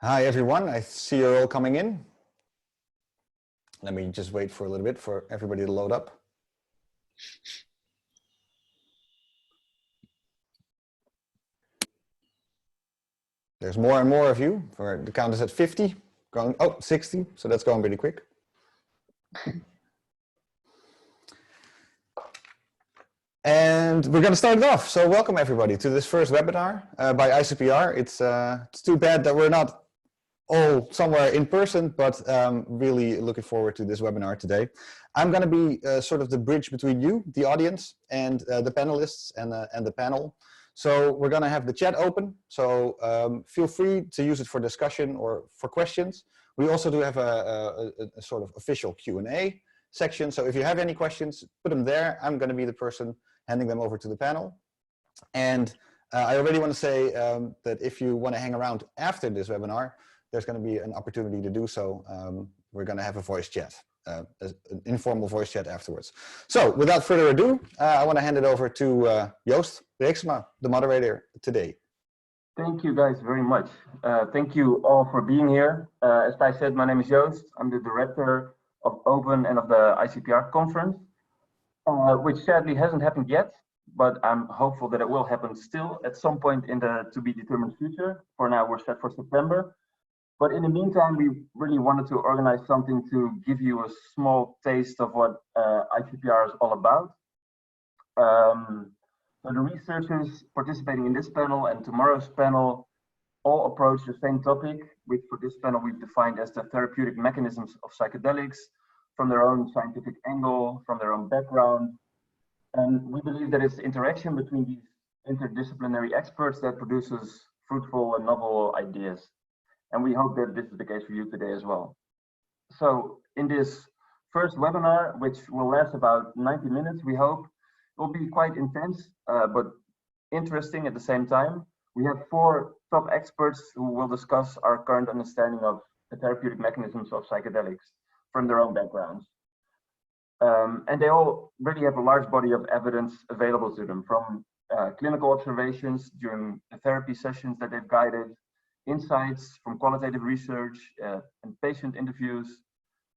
Hi everyone, I see you're all coming in. Let me just wait for a little bit for everybody to load up. There's more and more of you. The count is at 50, going, 60, so that's going really quick. And we're going to start it off. So welcome everybody to this first webinar by ICPR. It's too bad that we're not all somewhere in person, but really looking forward to this webinar today. I'm going to be sort of the bridge between you, the audience, and the panelists and the panel. So we're going to have the chat open, so feel free to use it for discussion or for questions. We also do have a sort of official Q&A section, so if you have any questions, put them there. I'm going to be the person handing them over to the panel. And I already want to say that if you want to hang around after this webinar, there's going to be an opportunity to do so. We're going to have a voice chat, an informal voice chat afterwards. So without further ado, I want to hand it over to Joost Reeksma, the moderator today. Thank you guys very much. Thank you all for being here. As I said, my name is Joost. I'm the director of Open and of the ICPR conference, which sadly hasn't happened yet, but I'm hopeful that it will happen still at some point in the to be determined future. For now, we're set for September. But in the meantime, we really wanted to organize something to give you a small taste of what ICPR is all about. So the researchers participating in this panel and tomorrow's panel all approach the same topic, which for this panel we've defined as the therapeutic mechanisms of psychedelics from their own scientific angle, from their own background. And we believe that it's the interaction between these interdisciplinary experts that produces fruitful and novel ideas. And we hope that this is the case for you today as well. So in this first webinar, which will last about 90 minutes, we hope, it will be quite intense, but interesting at the same time. We have 4 top experts who will discuss our current understanding of the therapeutic mechanisms of psychedelics from their own backgrounds. And they all really have a large body of evidence available to them, from clinical observations during the therapy sessions that they've guided, insights from qualitative research and patient interviews,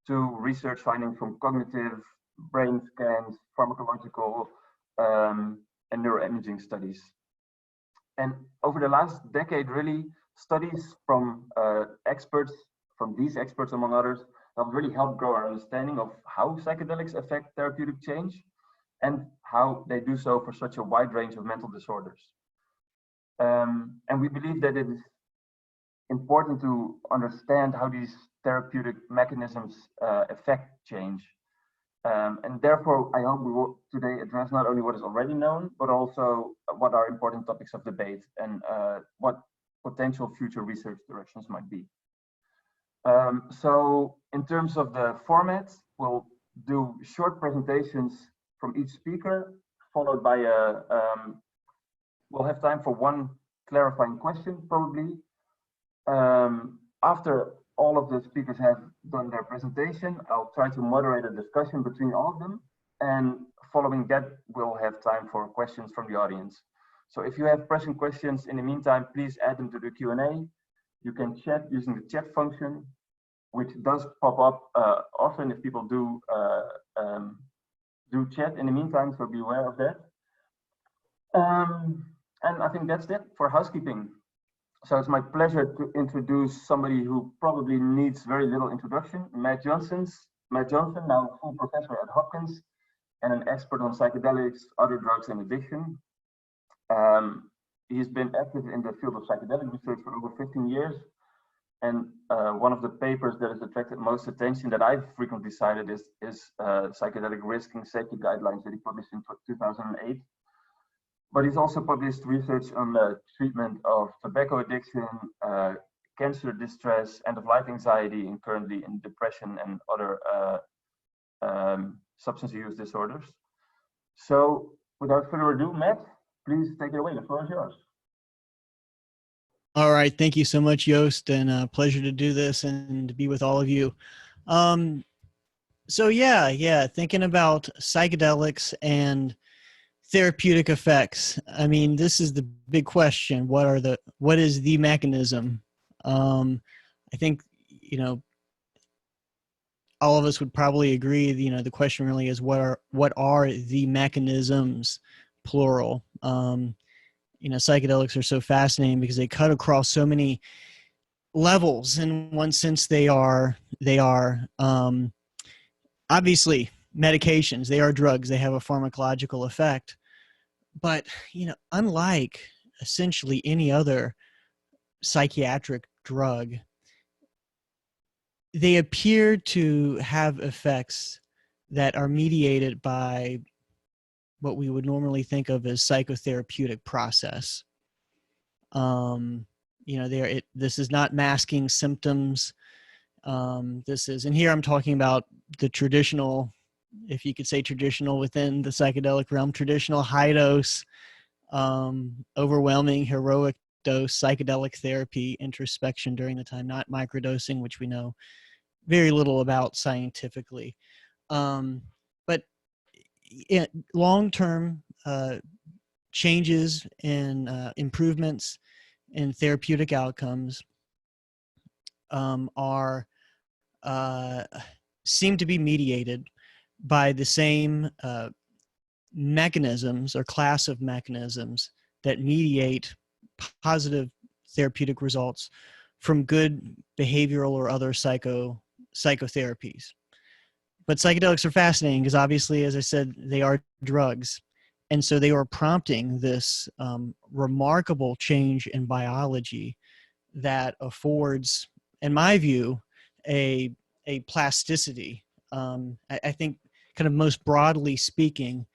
to research findings from cognitive, brain scans, pharmacological, and neuroimaging studies. And over the last decade, really, studies from experts, from these experts among others, have really helped grow our understanding of how psychedelics affect therapeutic change and how they do so for such a wide range of mental disorders. And we believe that it is important to understand how these therapeutic mechanisms affect change. And therefore, I hope we will today address not only what is already known, but also what are important topics of debate and what potential future research directions might be. So in terms of the format, we'll do short presentations from each speaker, followed by we'll have time for one clarifying question, probably. After all of the speakers have done their presentation, I'll try to moderate a discussion between all of them. And following that, we'll have time for questions from the audience. So if you have pressing questions in the meantime, please add them to the Q&A. You can chat using the chat function, which does pop up often if people do chat in the meantime, so be aware of that. And I think that's it for housekeeping. So it's my pleasure to introduce somebody who probably needs very little introduction, Matt Johnson, now full professor at Hopkins and an expert on psychedelics, other drugs, and addiction. He's been active in the field of psychedelic research for over 15 years. And one of the papers that has attracted most attention that I've frequently cited is Psychedelic Risk and Safety Guidelines that he published in 2008. But he's also published research on the treatment of tobacco addiction, cancer distress, end-of-life anxiety, and currently in depression and other substance use disorders. So without further ado, Matt, please take it away. The floor is yours. All right. Thank you so much, Joost, and a pleasure to do this and to be with all of you. So yeah, thinking about psychedelics and therapeutic effects. I mean, this is the big question. What is the mechanism I think, you know, all of us would probably agree, you know, the question really is what are the mechanisms, plural. You know, psychedelics are so fascinating because they cut across so many levels. In one sense, they are obviously medications. They are drugs. They have a pharmacological effect. But, you know, unlike essentially any other psychiatric drug, they appear to have effects that are mediated by what we would normally think of as psychotherapeutic process. You know, this is not masking symptoms. This is, and here I'm talking about the traditional, if you could say traditional within the psychedelic realm, traditional high dose, overwhelming, heroic dose psychedelic therapy introspection during the time, not microdosing, which we know very little about scientifically. But long-term changes and improvements in therapeutic outcomes seem to be mediated by the same mechanisms or class of mechanisms that mediate positive therapeutic results from good behavioral or other psychotherapies. But psychedelics are fascinating because obviously, as I said, they are drugs. And so they are prompting this remarkable change in biology that affords, in my view, a plasticity. I think kind of most broadly speaking,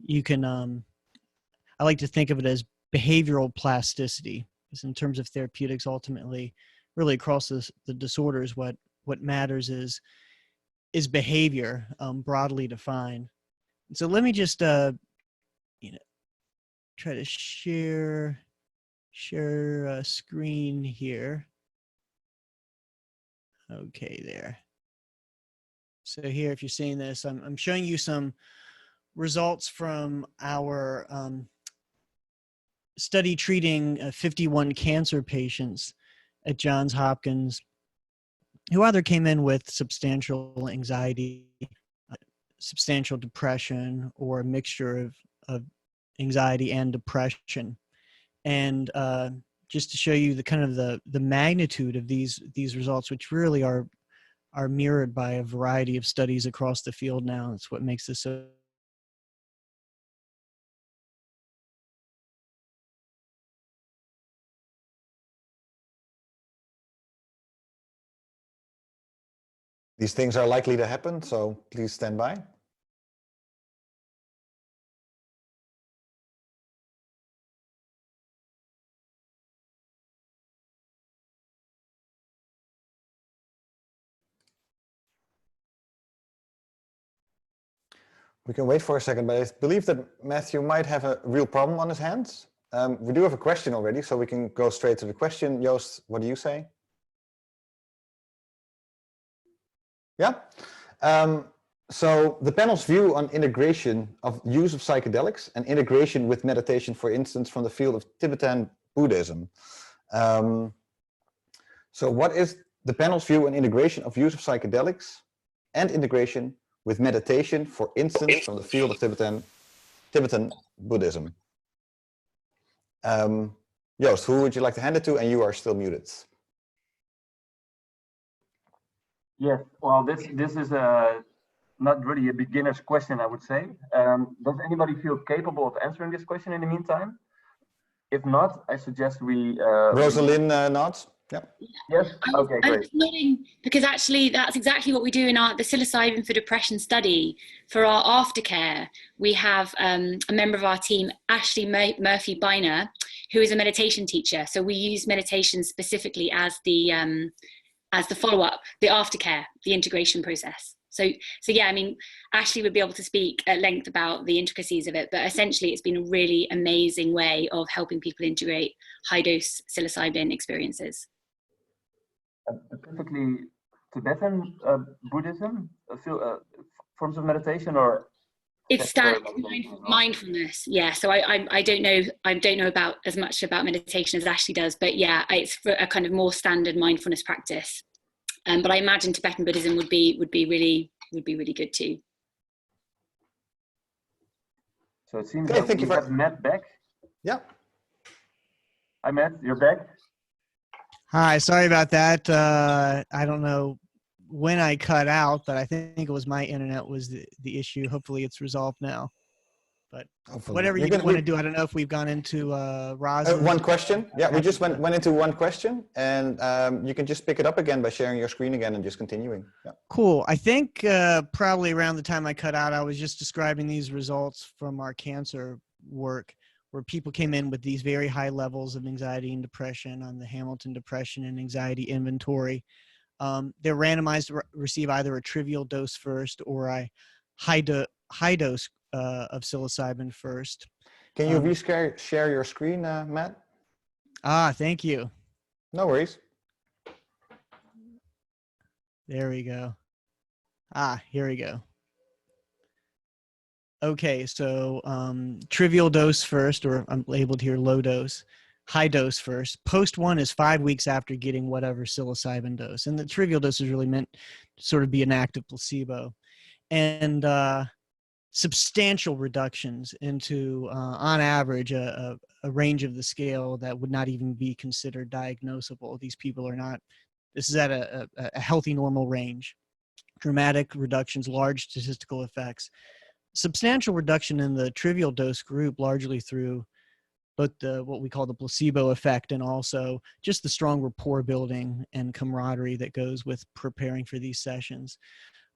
you can, I like to think of it as behavioral plasticity, because in terms of therapeutics, ultimately, really across the disorders, what matters is behavior, broadly defined. So let me just, you know, try to share a screen here. Okay, there. So here, if you're seeing this, I'm showing you some results from our study treating 51 cancer patients at Johns Hopkins who either came in with substantial anxiety, substantial depression, or a mixture of anxiety and depression. And just to show you the kind of the magnitude of these results, which really are mirrored by a variety of studies across the field now. That's what makes this so. These things are likely to happen, so please stand by. We can wait for a second, but I believe that Matthew might have a real problem on his hands. We do have a question already, so we can go straight to the question. Joost, what do you say? Yeah. So the panel's view on integration of use of psychedelics and integration with meditation, for instance, from the field of Tibetan Buddhism. So what is the panel's view on integration of use of psychedelics and integration with meditation, for instance, from the field of Tibetan Buddhism? Joost, who would you like to hand it to? And you are still muted. Yes, well, this is not really a beginner's question, I would say. Does anybody feel capable of answering this question in the meantime? If not, I suggest we... Rosalind nods. Yeah. Yes. Okay, I'm great. just nodding because actually that's exactly what we do in the psilocybin for depression study. For our aftercare, we have a member of our team, Ashley Murphy Biner, who is a meditation teacher. So we use meditation specifically as the follow-up, the aftercare, the integration process. So yeah, I mean, Ashley would be able to speak at length about the intricacies of it, but essentially it's been a really amazing way of helping people integrate high-dose psilocybin experiences. Specifically Tibetan Buddhism, forms of meditation, or It's standard meditation as well? mindfulness. Yeah. So I don't know about as much about meditation as Ashley does, but yeah, it's for a kind of more standard mindfulness practice. But I imagine Tibetan Buddhism would be really good too. So it seems Okay, that thank you we have Matt back. Yeah. Hi Matt, you're back. Hi, sorry about that. I don't know when I cut out, but I think it was my internet was the issue. Hopefully it's resolved now. But Hopefully. whatever you want to do, I don't know if we've gone into Roz's. One question. Yeah, we just went into one question, and you can just pick it up again by sharing your screen again and just continuing. Yeah. Cool. I think probably around the time I cut out, I was just describing these results from our cancer work, where people came in with these very high levels of anxiety and depression on the Hamilton Depression and Anxiety Inventory. They're randomized to receive either a trivial dose first or a high dose of psilocybin first. Can you share your screen, Matt? Thank you. No worries. There we go. Here we go. Okay, so trivial dose first, or I'm labeled here low dose, high dose first. Post one is 5 weeks after getting whatever psilocybin dose. And the trivial dose is really meant to sort of be an active placebo. And substantial reductions into, on average, a range of the scale that would not even be considered diagnosable. These people are not, this is at a healthy normal range. Dramatic reductions, large statistical effects. Substantial reduction in the trivial dose group, largely through both what we call the placebo effect and also just the strong rapport building and camaraderie that goes with preparing for these sessions.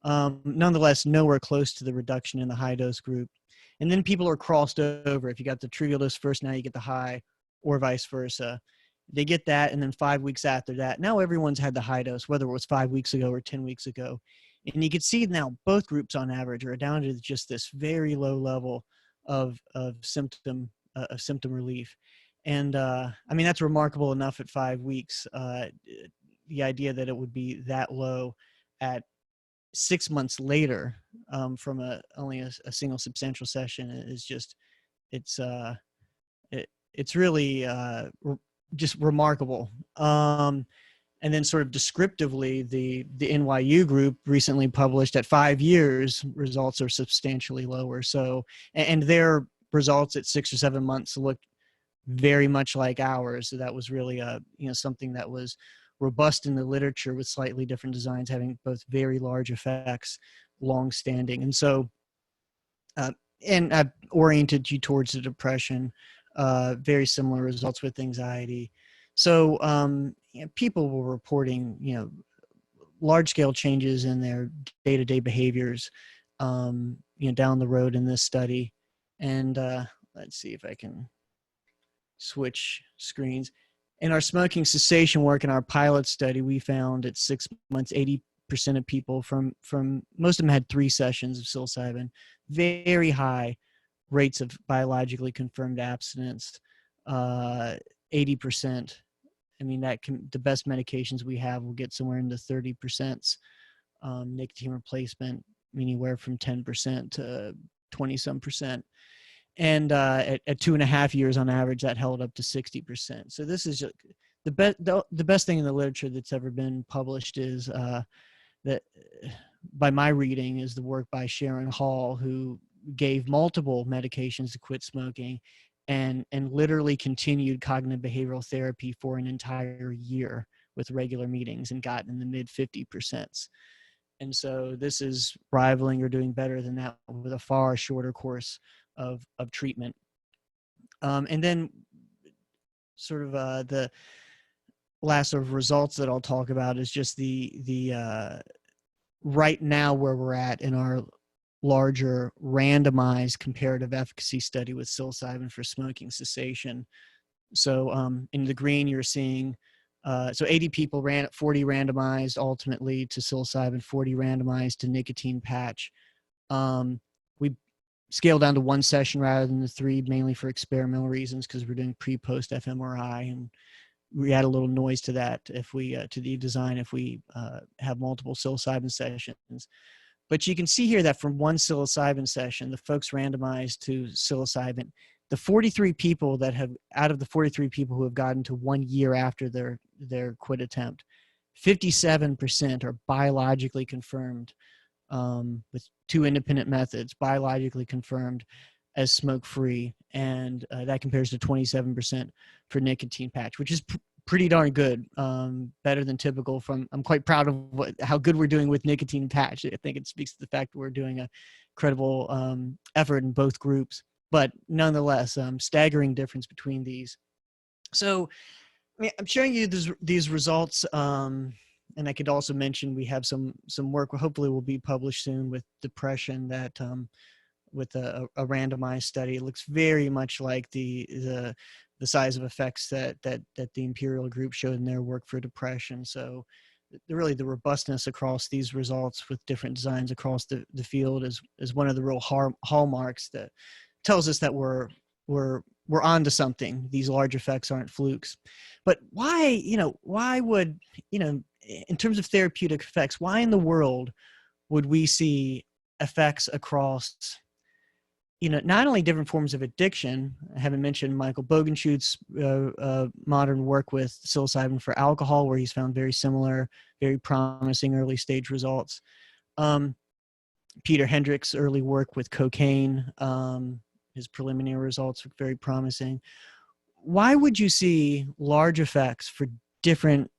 Nonetheless, nowhere close to the reduction in the high dose group. And then people are crossed over. If you got the trivial dose first, now you get the high, or vice versa. They get that, and then 5 weeks after that, now everyone's had the high dose, whether it was 5 weeks ago or 10 weeks ago. And you can see now both groups on average are down to just this very low level of symptom relief. And I mean, that's remarkable enough at 5 weeks. The idea that it would be that low at 6 months later from only a single substantial session is just, it's really just remarkable. And then sort of descriptively, the NYU group recently published at 5 years, results are substantially lower. So, and their results at 6 or 7 months looked very much like ours. So that was really something that was robust in the literature with slightly different designs, having both very large effects, long-standing. And so, and I've oriented you towards the depression, very similar results with anxiety. So people were reporting, large-scale changes in their day-to-day behaviors, down the road in this study. And let's see if I can switch screens. In our smoking cessation work in our pilot study, we found at 6 months, 80% of people from most of them had 3 sessions of psilocybin, very high rates of biologically confirmed abstinence, 80%. I mean, the best medications we have will get somewhere in the 30%. Nicotine replacement, anywhere from 10% to 20-some%. And at 2.5 years on average, that held up to 60%. So this is the best thing in the literature that's ever been published is that, by my reading, is the work by Sharon Hall, who gave multiple medications to quit smoking and literally continued cognitive behavioral therapy for an entire year with regular meetings and got in the mid 50%. And so this is rivaling or doing better than that with a far shorter course of treatment. And then sort of the last sort of results that I'll talk about is just the right now where we're at in our larger randomized comparative efficacy study with psilocybin for smoking cessation. So in the green, you're seeing, so 80 people 40 randomized ultimately to psilocybin, 40 randomized to nicotine patch. We scaled down to 1 session rather than the 3, mainly for experimental reasons, because we're doing pre-post fMRI, and we add a little noise to that if we to the design if we have multiple psilocybin sessions. But you can see here that from one psilocybin session, the folks randomized to psilocybin, the 43 people that have, out of the 43 people who have gotten to 1 year after their quit attempt, 57% are biologically confirmed with 2 independent methods, biologically confirmed as smoke-free, and that compares to 27% for nicotine patch, which is pretty darn good, better than typical. I'm quite proud of how good we're doing with nicotine patch. I think it speaks to the fact that we're doing a credible effort in both groups, but nonetheless, staggering difference between these. So, I mean, I'm showing you these results, and I could also mention we have some work hopefully will be published soon with depression that with a randomized study. It looks very much like the size of effects that the Imperial group showed in their work for depression. So really the robustness across these results with different designs across the field is one of the real hallmarks that tells us that we're onto something. These large effects aren't flukes. But why would, in terms of therapeutic effects, why in the world would we see effects across, not only different forms of addiction? I haven't mentioned Michael Bogenschut's modern work with psilocybin for alcohol, where he's found very similar, very promising early stage results. Peter Hendrick's early work with cocaine, his preliminary results were very promising. Why would you see large effects for different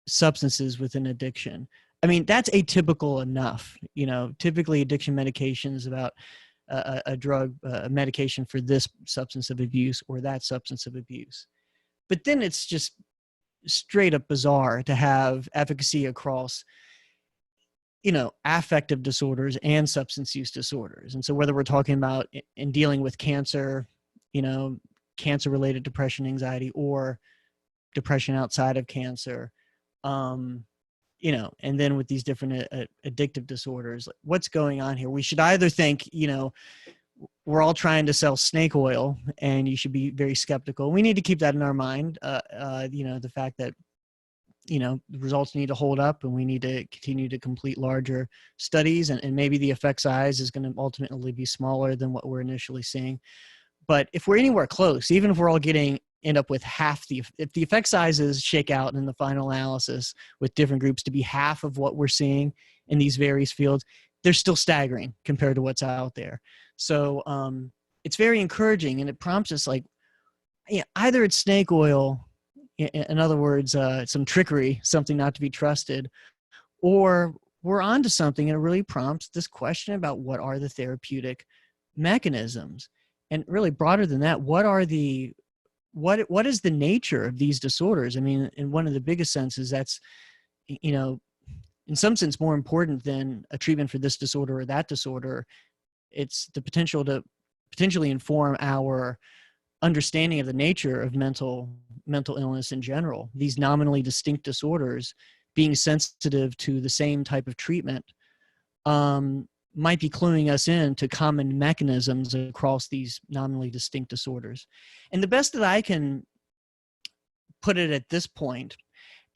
substances within addiction? I mean, that's atypical enough. Typically addiction medication is about a drug, a medication for this substance of abuse or that substance of abuse. But then it's just straight up bizarre to have efficacy across, affective disorders and substance use disorders. And so whether we're talking about in dealing with cancer, cancer-related depression, anxiety, or depression outside of cancer, and then with these different addictive disorders, like what's going on here? We should either think, we're all trying to sell snake oil and you should be very skeptical. We need to keep that in our mind. The fact that, the results need to hold up and we need to continue to complete larger studies, and maybe the effect size is going to ultimately be smaller than what we're initially seeing. But if we're anywhere close, even if we're all end up with half if the effect sizes shake out in the final analysis with different groups to be half of what we're seeing in these various fields, they're still staggering compared to what's out there. So it's very encouraging, and it prompts us either it's snake oil, in other words, some trickery, something not to be trusted, or we're onto something, and it really prompts this question about what are the therapeutic mechanisms, and really broader than that, what is the nature of these disorders? I mean, in one of the biggest senses, that's, in some sense more important than a treatment for this disorder or that disorder. It's the potential to potentially inform our understanding of the nature of mental illness in general. These nominally distinct disorders being sensitive to the same type of treatment might be cluing us in to common mechanisms across these nominally distinct disorders. And the best that I can put it at this point,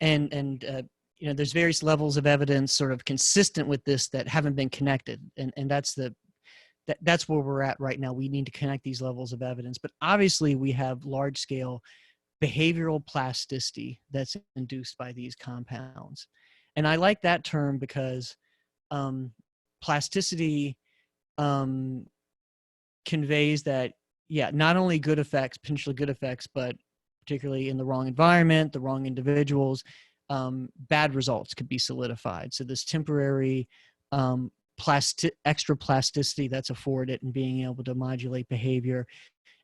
and there's various levels of evidence sort of consistent with this that haven't been connected, and that's where we're at right now. We need to connect these levels of evidence, but obviously we have large scale behavioral plasticity that's induced by these compounds. And I like that term because plasticity conveys that, not only good effects, potentially good effects, but particularly in the wrong environment, the wrong individuals, bad results could be solidified. So this temporary extra plasticity that's afforded and being able to modulate behavior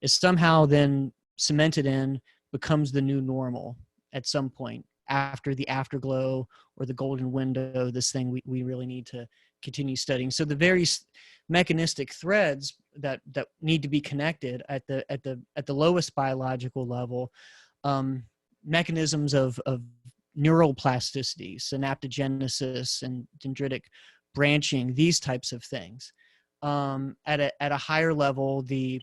is somehow then cemented in, becomes the new normal at some point after the afterglow or the golden window, this thing we really need to continue studying. So the various mechanistic threads that need to be connected at the lowest biological level, mechanisms of neural plasticity, synaptogenesis and dendritic branching, these types of things. At a higher level, the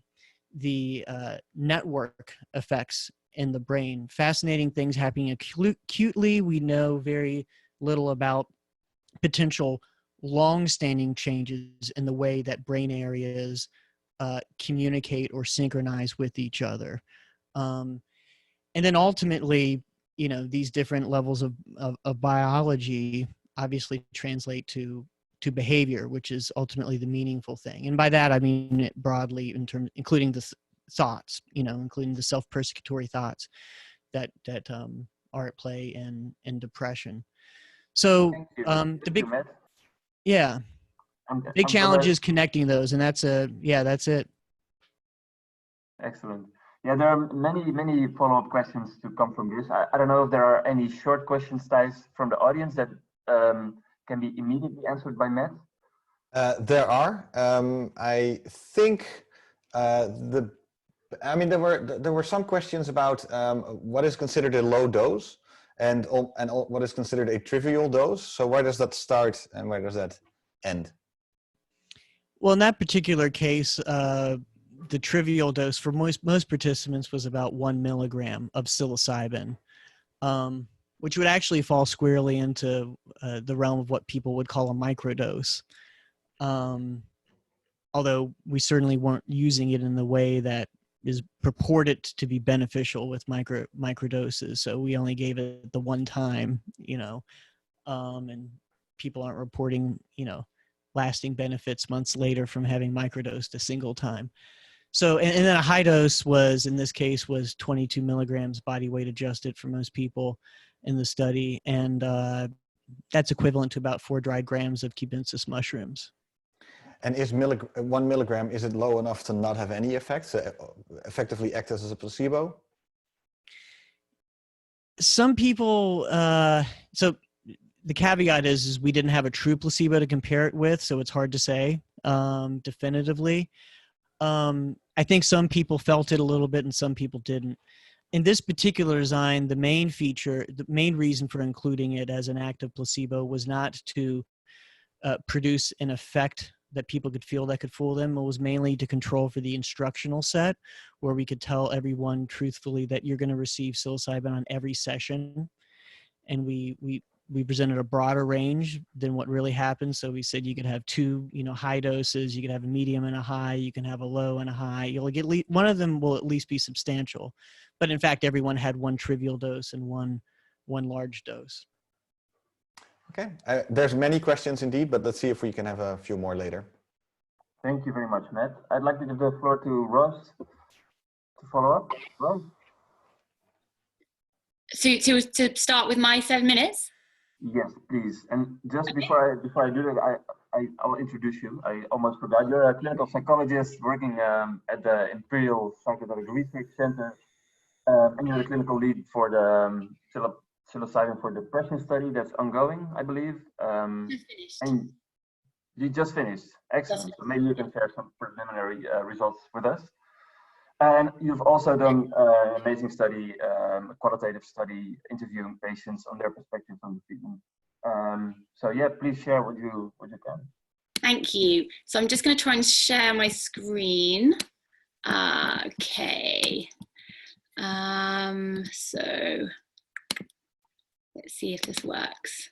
network effects in the brain, fascinating things happening acutely. We know very little about potential long-standing changes in the way that brain areas communicate or synchronize with each other. And then ultimately, you know, these different levels of biology obviously translate to behavior, which is ultimately the meaningful thing. And by that, I mean it broadly in terms, including the thoughts, you know, including the self-persecutory thoughts that are at play in depression. So Thank you. the Thank big, you, Matt. yeah, big I'm challenge gonna- is connecting those, and that's it. Excellent. Yeah, there are many follow-up questions to come from this. I don't know if there are any short questions, Thijs, from the audience that can be immediately answered by Matt. There are. I think there were some questions about what is considered a low dose and what is considered a trivial dose. So where does that start and where does that end? Well, in that particular case, the trivial dose for most participants was about 1 milligram of psilocybin, which would actually fall squarely into the realm of what people would call a microdose. Although we certainly weren't using it in the way that is purported to be beneficial with microdoses. So we only gave it the one time, you know, and people aren't reporting, you know, lasting benefits months later from having microdosed a single time. So, and then a high dose was, in this case, was 22 milligrams body weight adjusted for most people in the study. And that's equivalent to about 4 dry grams of cubensis mushrooms. And is 1 milligram, is it low enough to not have any effect, so effectively act as a placebo? Some people, so the caveat is we didn't have a true placebo to compare it with, so it's hard to say definitively. I think some people felt it a little bit and some people didn't. In this particular design, the main feature, the main reason for including it as an active placebo was not to produce an effect that people could feel that could fool them. It was mainly to control for the instructional set, where we could tell everyone truthfully that you're going to receive psilocybin on every session. And we presented a broader range than what really happened. So we said you could have 2, you know, high doses, you could have a medium and a high, you can have a low and a high. You'll get one of them will at least be substantial. But in fact, everyone had 1 trivial dose and one large dose. Okay, there's many questions indeed, but let's see if we can have a few more later. Thank you very much, Matt. I'd like to give the floor to Ross to follow up. Ross? To start with my 7 minutes? Yes, please. And just before I do that, I'll introduce you. I almost forgot. You're a clinical psychologist working at the Imperial Psychedelic Research Center, and you're the clinical lead for the psilocybin for depression study that's ongoing, I believe. Just finished. And you just finished. Excellent. So maybe you can share some preliminary results with us. And you've also done an amazing study, a qualitative study, interviewing patients on their perspectives on the treatment. So yeah, please share what you can. Thank you. So I'm just going to try and share my screen. Okay. So let's see if this works.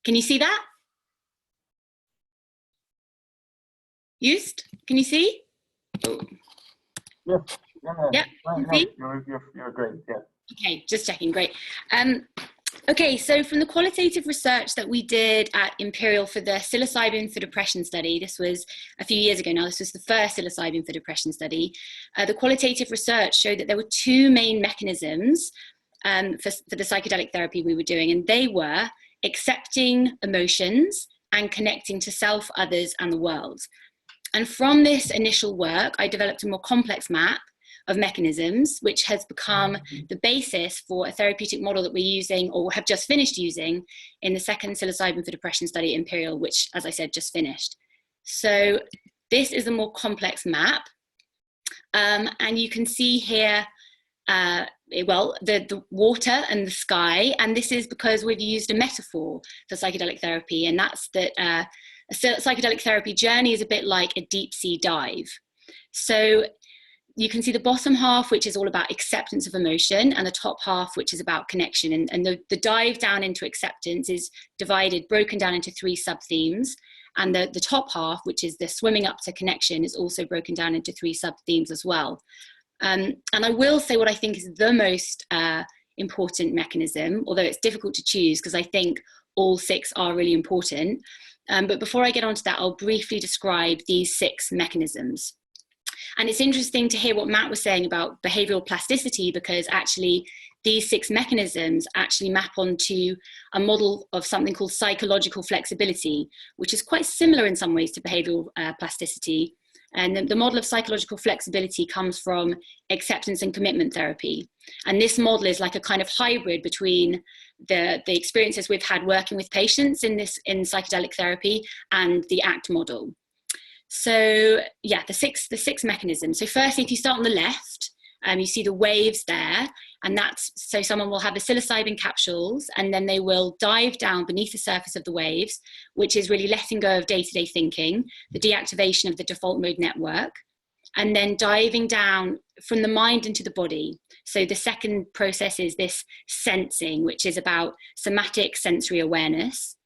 Can you see that? Used? Can you see? Oh. Yes. Yeah. You're great. Yeah. Okay, just checking. Great. Okay, so from the qualitative research that we did at Imperial for the psilocybin for depression study, this was a few years ago now, this was the first psilocybin for depression study, the qualitative research showed that there were 2 main mechanisms for the psychedelic therapy we were doing, and they were accepting emotions and connecting to self, others, and the world. And from this initial work, I developed a more complex map of mechanisms, which has become the basis for a therapeutic model that we're using or have just finished using in the second psilocybin for depression study, Imperial, which, as I said, just finished. So this is a more complex map. And you can see here, well, the water and the sky. And this is because we've used a metaphor for psychedelic therapy. And that's that a psychedelic therapy journey is a bit like a deep sea dive. So you can see the bottom half, which is all about acceptance of emotion, and the top half, which is about connection. And the dive down into acceptance is broken down into 3 sub-themes. And the top half, which is the swimming up to connection, is also broken down into 3 sub-themes as well. And I will say what I think is the most important mechanism, although it's difficult to choose because I think all 6 are really important. But before I get onto that, I'll briefly describe these 6 mechanisms. And it's interesting to hear what Matt was saying about behavioral plasticity, because actually these 6 mechanisms actually map onto a model of something called psychological flexibility, which is quite similar in some ways to behavioral plasticity. And the model of psychological flexibility comes from acceptance and commitment therapy. And this model is like a kind of hybrid between the experiences we've had working with patients in psychedelic therapy and the ACT model. So yeah, the six mechanisms. So firstly, if you start on the left, you see the waves there, and so someone will have the psilocybin capsules, and then they will dive down beneath the surface of the waves, which is really letting go of day-to-day thinking, the deactivation of the default mode network, and then diving down from the mind into the body. So the second process is this sensing, which is about somatic sensory awareness.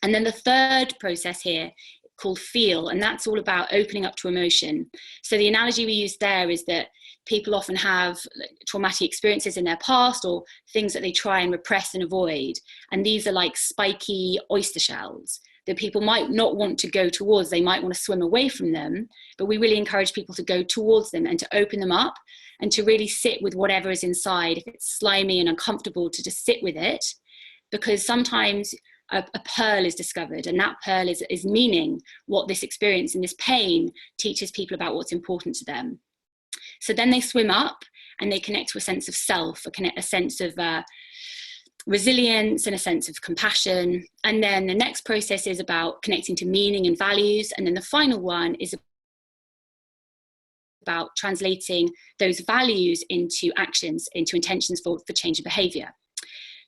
And then the third process here called feel, and that's all about opening up to emotion. So the analogy we use there is that people often have traumatic experiences in their past or things that they try and repress and avoid, and these are like spiky oyster shells that people might not want to go towards. They might want to swim away from them, but we really encourage people to go towards them and to open them up and to really sit with whatever is inside. If it's slimy and uncomfortable, to just sit with it, because sometimes a pearl is discovered, and that pearl is meaning what this experience and this pain teaches people about what's important to them. So then they swim up and they connect to a sense of self, a sense of resilience and a sense of compassion. And then the next process is about connecting to meaning and values. And then the final one is about translating those values into actions, into intentions for change of behavior.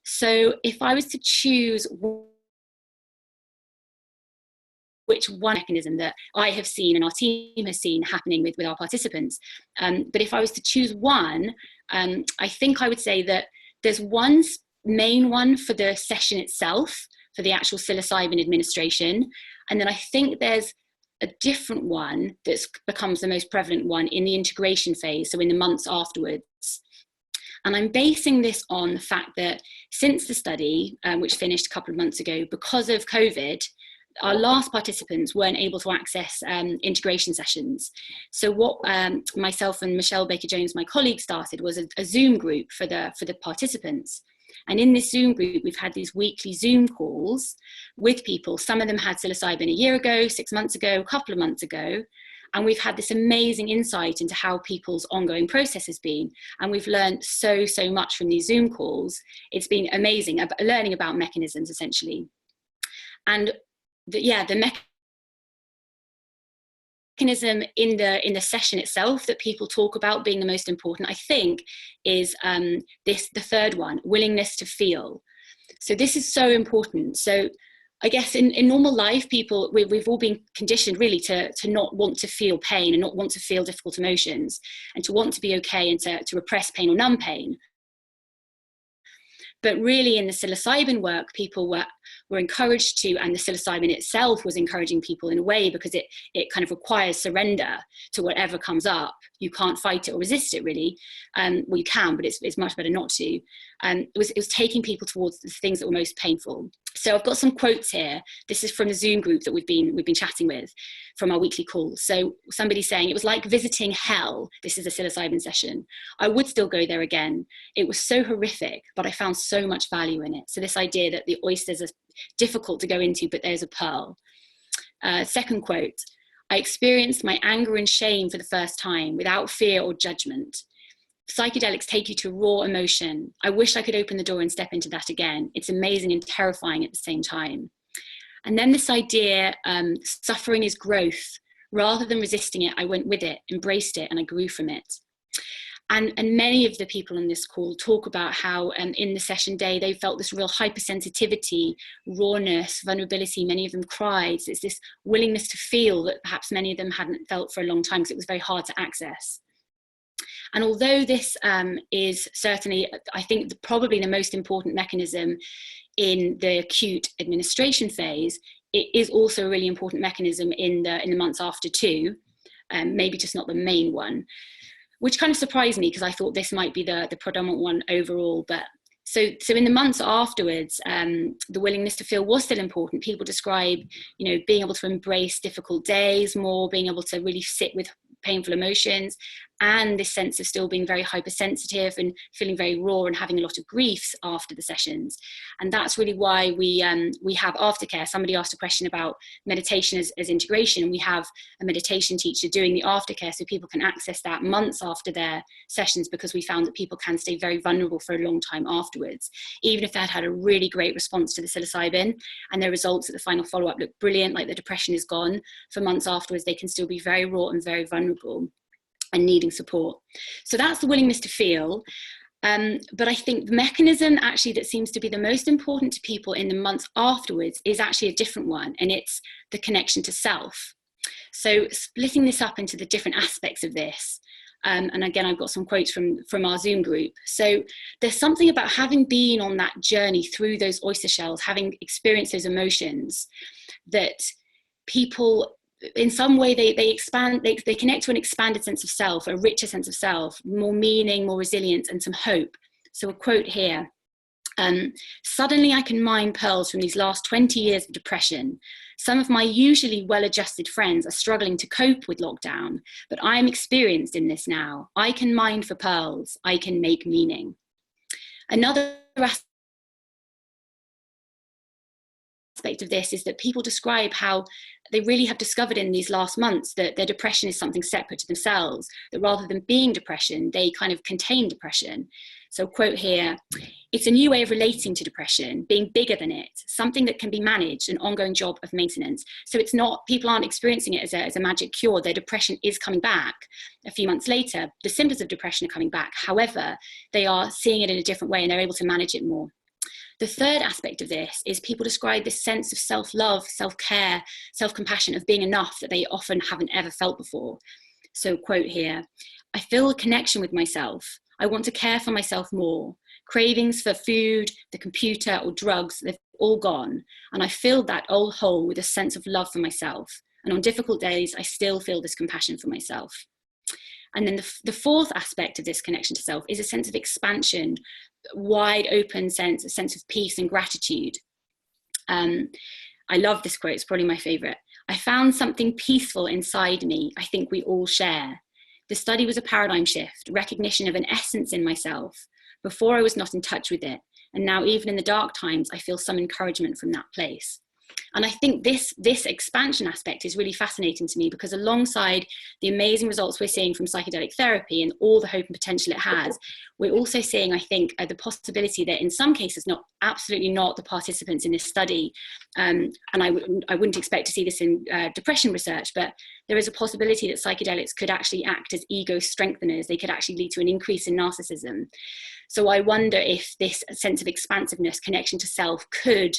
So if I was to choose which one mechanism that I have seen and our team has seen happening with our participants, but if I was to choose one, I think I would say that there's one main one for the session itself, for the actual psilocybin administration, and then I think there's a different one that becomes the most prevalent one in the integration phase, so in the months afterwards. And I'm basing this on the fact that since the study, which finished a couple of months ago, because of COVID, our last participants weren't able to access integration sessions. So what myself and Michelle Baker-Jones, my colleague, started was a Zoom group for the participants. And in this Zoom group, we've had these weekly Zoom calls with people. Some of them had psilocybin a year ago, 6 months ago, a couple of months ago. And we've had this amazing insight into how people's ongoing process has been. And we've learned so much from these Zoom calls. It's been amazing, learning about mechanisms, essentially. And the mechanism in the session itself that people talk about being the most important, I think, is the third one, willingness to feel. So this is so important. So I guess in normal life, we've all been conditioned really to not want to feel pain and not want to feel difficult emotions, and to want to be okay and to repress pain or numb pain. But really in the psilocybin work, people were encouraged to, and the psilocybin itself was encouraging people in a way, because it kind of requires surrender to whatever comes up. You can't fight it or resist it, really. Well, you can, but it's much better not to. It was taking people towards the things that were most painful. So I've got some quotes here. This is from the Zoom group that we've been chatting with from our weekly calls. So somebody's saying, it was like visiting hell. This is a psilocybin session. I would still go there again. It was so horrific, but I found so much value in it. So this idea that the oysters are difficult to go into, but there's a pearl. Second quote, I experienced my anger and shame for the first time without fear or judgment. Psychedelics take you to raw emotion. I wish I could open the door and step into that again. It's amazing and terrifying at the same time. And then this idea, suffering is growth. Rather than resisting it, I went with it, embraced it, and I grew from it. And many of the people on this call talk about how in the session day, they felt this real hypersensitivity, rawness, vulnerability. Many of them cried. So it's this willingness to feel that perhaps many of them hadn't felt for a long time, because it was very hard to access. And although this is certainly, I think, probably the most important mechanism in the acute administration phase, it is also a really important mechanism in the months after too, maybe just not the main one, which kind of surprised me because I thought this might be the predominant one overall. But so in the months afterwards, the willingness to feel was still important. People describe, being able to embrace difficult days more, being able to really sit with painful emotions, and this sense of still being very hypersensitive and feeling very raw and having a lot of griefs after the sessions. And that's really why we have aftercare. Somebody asked a question about meditation as integration, and we have a meditation teacher doing the aftercare so people can access that months after their sessions, because we found that people can stay very vulnerable for a long time afterwards. Even if they had a really great response to the psilocybin and their results at the final follow-up look brilliant, like the depression is gone, for months afterwards they can still be very raw and very vulnerable and needing support. So that's the willingness to feel. But I think the mechanism actually that seems to be the most important to people in the months afterwards is actually a different one, and it's the connection to self. So splitting this up into the different aspects of this, and again, I've got some quotes from our Zoom group. So there's something about having been on that journey through those oyster shells, having experienced those emotions, that people, in some way, they connect to an expanded sense of self, a richer sense of self, more meaning, more resilience, and some hope. So a quote here: suddenly I can mine pearls from these last 20 years of depression. Some of my usually well-adjusted friends are struggling to cope with lockdown, but I am experienced in this now. I can mine for pearls. I can make meaning. Another aspect of this is that people describe how they really have discovered in these last months that their depression is something separate to themselves, that rather than being depression, they kind of contain depression. So quote here: it's a new way of relating to depression, being bigger than it, something that can be managed, an ongoing job of maintenance. So it's not, people aren't experiencing it as a magic cure. Their depression is coming back a few months later. The symptoms of depression are coming back. However, they are seeing it in a different way and they're able to manage it more. The third aspect of this is people describe this sense of self-love, self-care, self-compassion, of being enough that they often haven't ever felt before. So quote here: I feel a connection with myself. I want to care for myself more. Cravings for food, the computer, or drugs, they've all gone. And I filled that old hole with a sense of love for myself. And on difficult days, I still feel this compassion for myself. And then the fourth aspect of this connection to self is a sense of expansion, wide open sense, a sense of peace and gratitude. I love this quote, it's probably my favorite. I found something peaceful inside me I think we all share. The study was a paradigm shift, recognition of an essence in myself. Before I was not in touch with it. And now even in the dark times, I feel some encouragement from that place. And I think this expansion aspect is really fascinating to me, because alongside the amazing results we're seeing from psychedelic therapy and all the hope and potential it has, we're also seeing, I think, the possibility that in some cases, absolutely not the participants in this study, and I wouldn't expect to see this in depression research, but there is a possibility that psychedelics could actually act as ego strengtheners. They could actually lead to an increase in narcissism. So I wonder if this sense of expansiveness, connection to self, could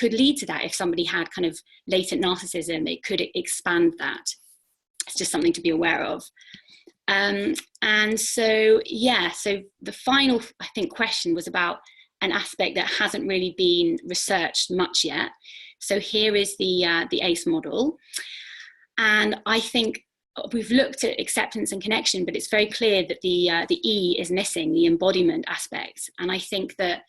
lead to that. If somebody had kind of latent narcissism, it could expand that. It's just something to be aware of. And so, yeah, so the final, I think, question was about an aspect that hasn't really been researched much yet. So here is the ACE model. And I think we've looked at acceptance and connection, but it's very clear that the E is missing, the embodiment aspect. And I think that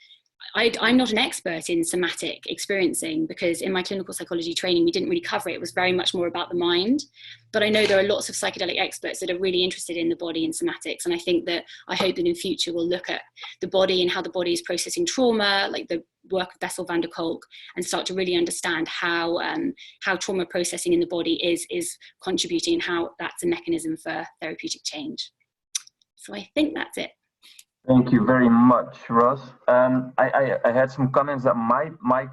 I'm not an expert in somatic experiencing, because in my clinical psychology training, we didn't really cover it. It was very much more about the mind. But I know there are lots of psychedelic experts that are really interested in the body and somatics. And I think that I hope that in future we'll look at the body and how the body is processing trauma, like the work of Bessel van der Kolk, and start to really understand how trauma processing in the body is contributing, and how that's a mechanism for therapeutic change. So I think that's it. Thank you very much, Ross. I had some comments that my mic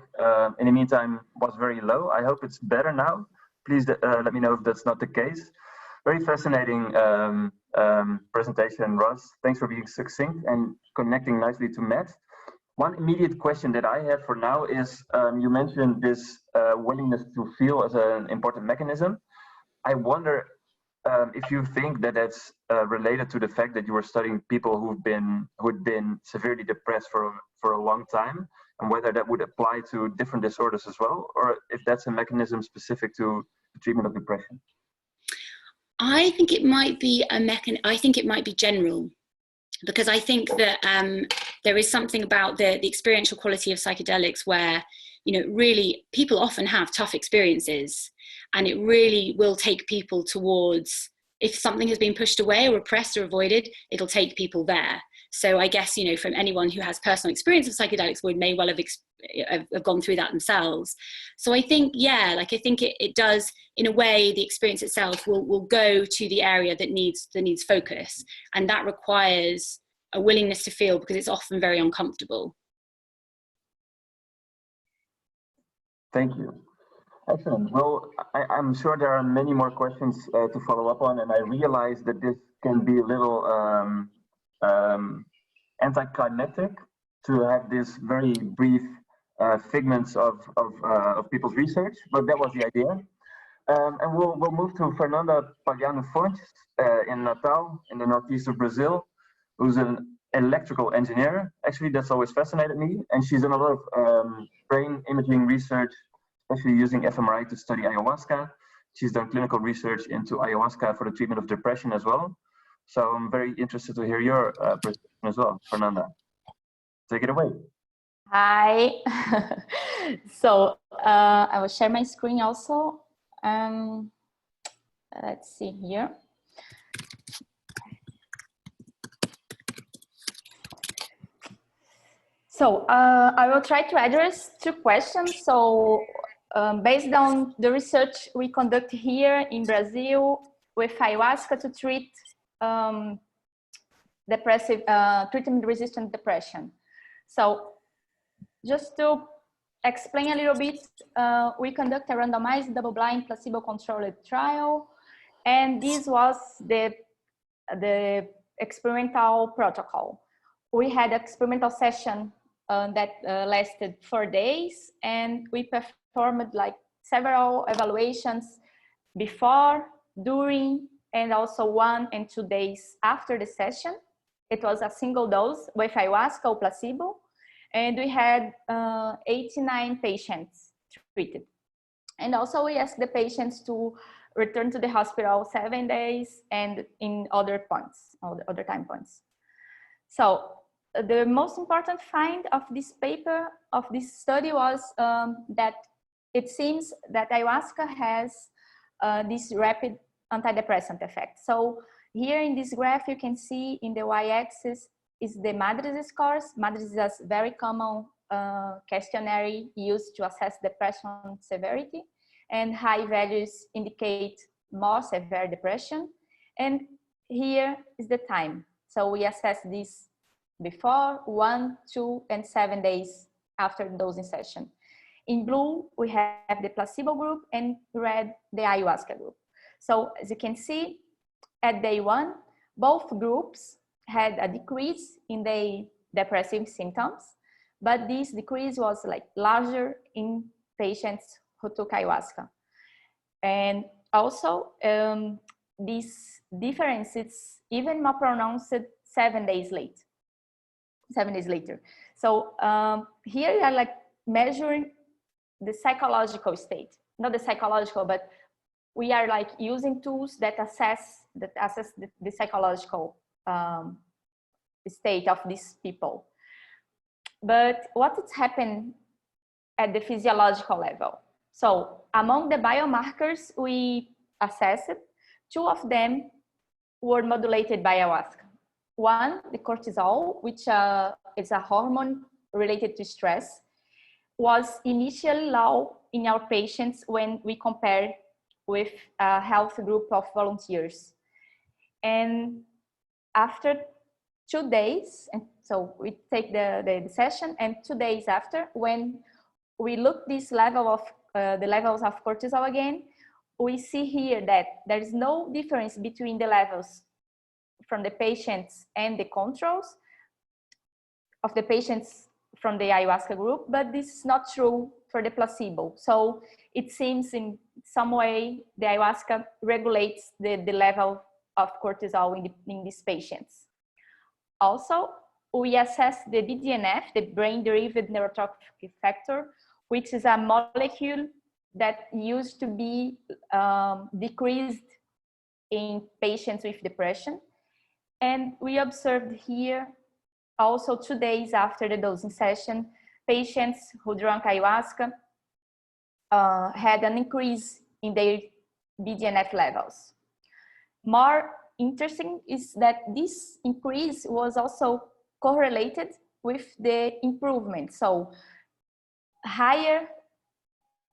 in the meantime was very low. I hope it's better now. Please let me know if that's not the case. Very fascinating presentation, Ross. Thanks for being succinct and connecting nicely to Matt. One immediate question that I have for now is, you mentioned this willingness to feel as an important mechanism. I wonder, if you think that that's related to the fact that you were studying people who'd been severely depressed for a long time, and whether that would apply to different disorders as well, or if that's a mechanism specific to the treatment of depression. I think it might be I think it might be general, because I think that there is something about the experiential quality of psychedelics where, you know, really people often have tough experiences, and it really will take people towards, if something has been pushed away or repressed or avoided, it'll take people there. So I guess, you know, from anyone who has personal experience of psychedelics may well have gone through that themselves. So I think, yeah, like I think it does, in a way, the experience itself will go to the area that needs focus, and that requires a willingness to feel, because it's often very uncomfortable. Thank you. Excellent. Well, I'm sure there are many more questions to follow up on, and I realize that this can be a little anticlimactic to have this very brief figments of people's research, but that was the idea. And we'll move to Fernanda Pagano Fontes in Natal, in the northeast of Brazil, who's an electrical engineer. Actually, that's always fascinated me, and she's done a lot of brain imaging research, especially using fMRI to study ayahuasca. She's done clinical research into ayahuasca for the treatment of depression as well. So I'm very interested to hear your perspective as well, Fernanda. Take it away. Hi. So I will share my screen also. Let's see here. So I will try to address two questions. So based on the research we conduct here in Brazil with ayahuasca to treat treatment-resistant depression. So just to explain a little bit, we conduct a randomized double-blind placebo-controlled trial, and this was the experimental protocol. We had an experimental session that lasted 4 days, and we performed like several evaluations before, during, and also 1 and 2 days after the session. It was a single dose with ayahuasca or placebo, and we had 89 patients treated. And also we asked the patients to return to the hospital 7 days and in other points, other time points. So the most important find of this paper, of this study, was that it seems that ayahuasca has this rapid antidepressant effect. So here in this graph, you can see in the y-axis is the MADRS scores. MADRS is a very common questionnaire used to assess depression severity, and high values indicate more severe depression. And here is the time. So we assess this before, 1, 2, and 7 days after the dosing session. In blue, we have the placebo group, and red, the ayahuasca group. So as you can see, at day 1, both groups had a decrease in the depressive symptoms, but this decrease was like larger in patients who took ayahuasca. And also, this difference is even more pronounced 7 days later. So here we are like measuring the psychological state, not the psychological, but we are like using tools that assess the psychological state of these people. But what has happened at the physiological level? So among the biomarkers we assessed, 2 of them were modulated by ayahuasca. One, the cortisol, which is a hormone related to stress, was initially low in our patients when we compare with a health group of volunteers. And after 2 days, and so we take the session, and 2 days after, when we look this level of the levels of cortisol again, we see here that there is no difference between the levels from the patients and the controls of the patients from the ayahuasca group, but this is not true for the placebo. So it seems in some way the ayahuasca regulates the level of cortisol in these patients. Also, we assess the BDNF, the brain-derived neurotrophic factor, which is a molecule that used to be decreased in patients with depression. And we observed here also 2 days after the dosing session, patients who drank ayahuasca had an increase in their BDNF levels. More interesting is that this increase was also correlated with the improvement. So higher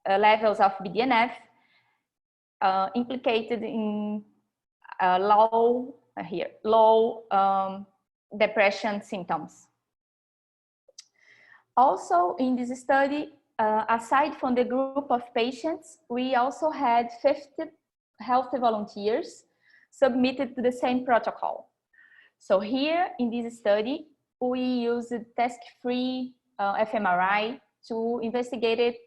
levels of BDNF implicated in low depression symptoms. Also in this study, aside from the group of patients, we also had 50 healthy volunteers submitted to the same protocol. So here in this study, we used task-free fMRI to investigate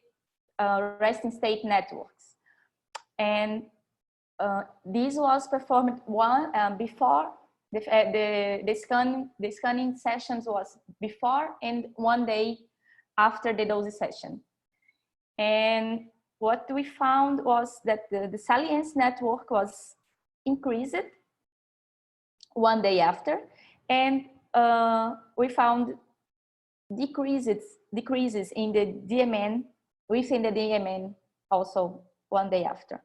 resting state networks. And this was performed before the scanning sessions was before and 1 day after the dosing session. And what we found was that the salience network was increased 1 day after, and we found decreases in the DMN, within the DMN also 1 day after.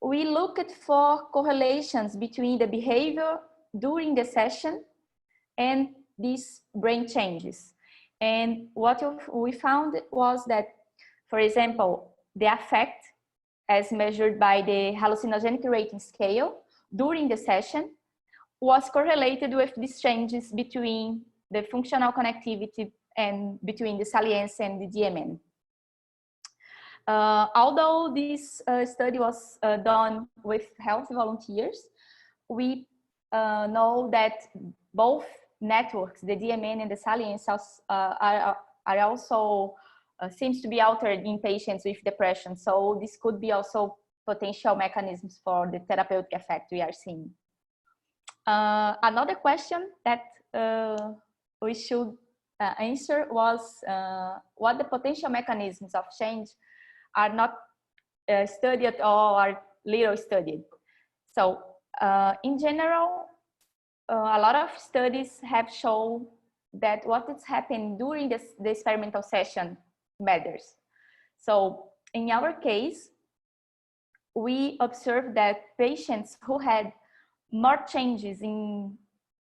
We looked for correlations between the behavior during the session and these brain changes. And what we found was that, for example, the affect as measured by the hallucinogenic rating scale during the session was correlated with these changes between the functional connectivity and between the salience and the DMN. Although this study was done with healthy volunteers, we know that both networks, the DMN and the salience, are also seems to be altered in patients with depression. So this could be also potential mechanisms for the therapeutic effect we are seeing. Another question that we should answer was what the potential mechanisms of change are not studied at all, or little studied. So in general, a lot of studies have shown that what is happening during the experimental session matters. So in our case, we observed that patients who had more changes in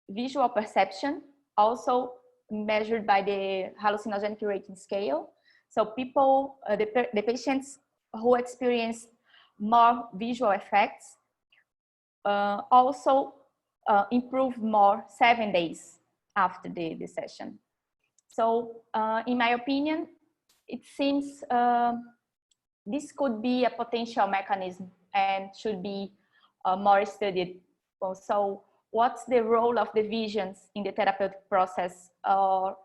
visual perception, also measured by the hallucinogenic rating scale. So people, the patients who experienced more visual effects also improved more 7 days after the session. So in my opinion, it seems this could be a potential mechanism and should be more studied. So what's the role of the visions in the therapeutic process? Or,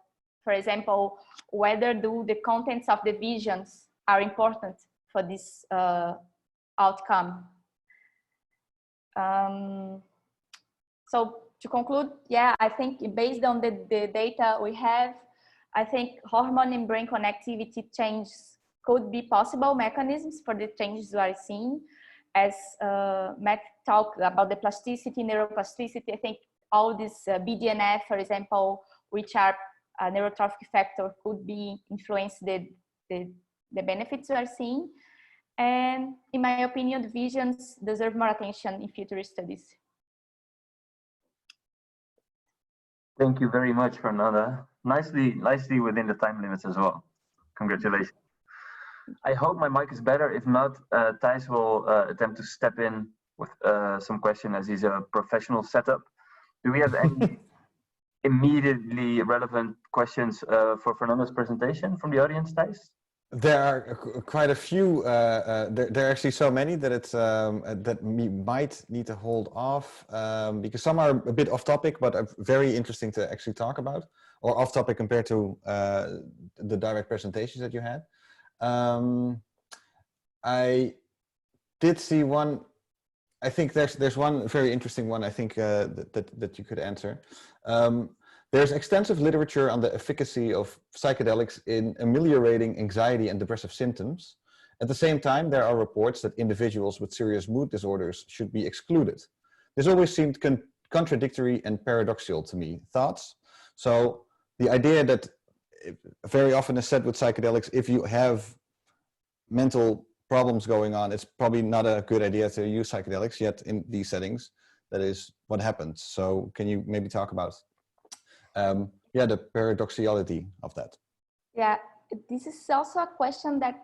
for example, whether the contents of the visions are important for this outcome. So to conclude, yeah, I think based on the data we have, I think hormone and brain connectivity changes could be possible mechanisms for the changes we are seeing. As Matt talked about the plasticity, neuroplasticity, I think all this BDNF, for example, which are a neurotrophic factor, could be influence the benefits we are seeing. And in my opinion, the visions deserve more attention in future studies. Thank you very much, Fernanda. Nicely within the time limits as well. Congratulations. I hope my mic is better. If not, Thijs will attempt to step in with some question as he's a professional setup. Do we have any immediately relevant questions for Fernanda's presentation from the audience, Thijs? There are quite a few. There are actually so many that it's that we might need to hold off because some are a bit off topic, but are very interesting to actually talk about, or off topic compared to the direct presentations that you had. I did see one. I think there's one very interesting one. I think that you could answer. There's extensive literature on the efficacy of psychedelics in ameliorating anxiety and depressive symptoms. At the same time, there are reports that individuals with serious mood disorders should be excluded. This always seemed contradictory and paradoxical to me. Thoughts? So the idea that very often is said with psychedelics, if you have mental problems going on, it's probably not a good idea to use psychedelics, yet in these settings, that is what happens. So can you maybe talk about the paradoxality of that? Yeah, this is also a question that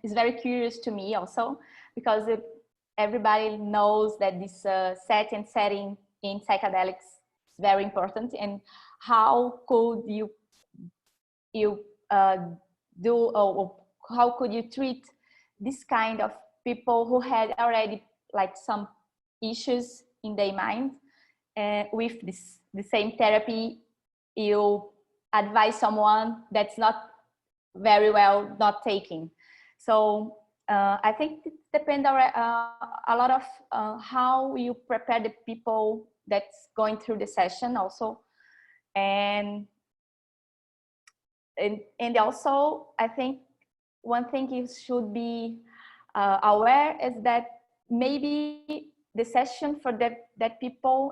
is very curious to me also, because everybody knows that this setting in psychedelics is very important, and how could you do, or how could you treat this kind of people who had already like some issues in their mind, with the same therapy you advise someone that's not very well not taking. So I think it depends a lot of how you prepare the people that's going through the session also, and also I think one thing you should be aware is that maybe the session for that people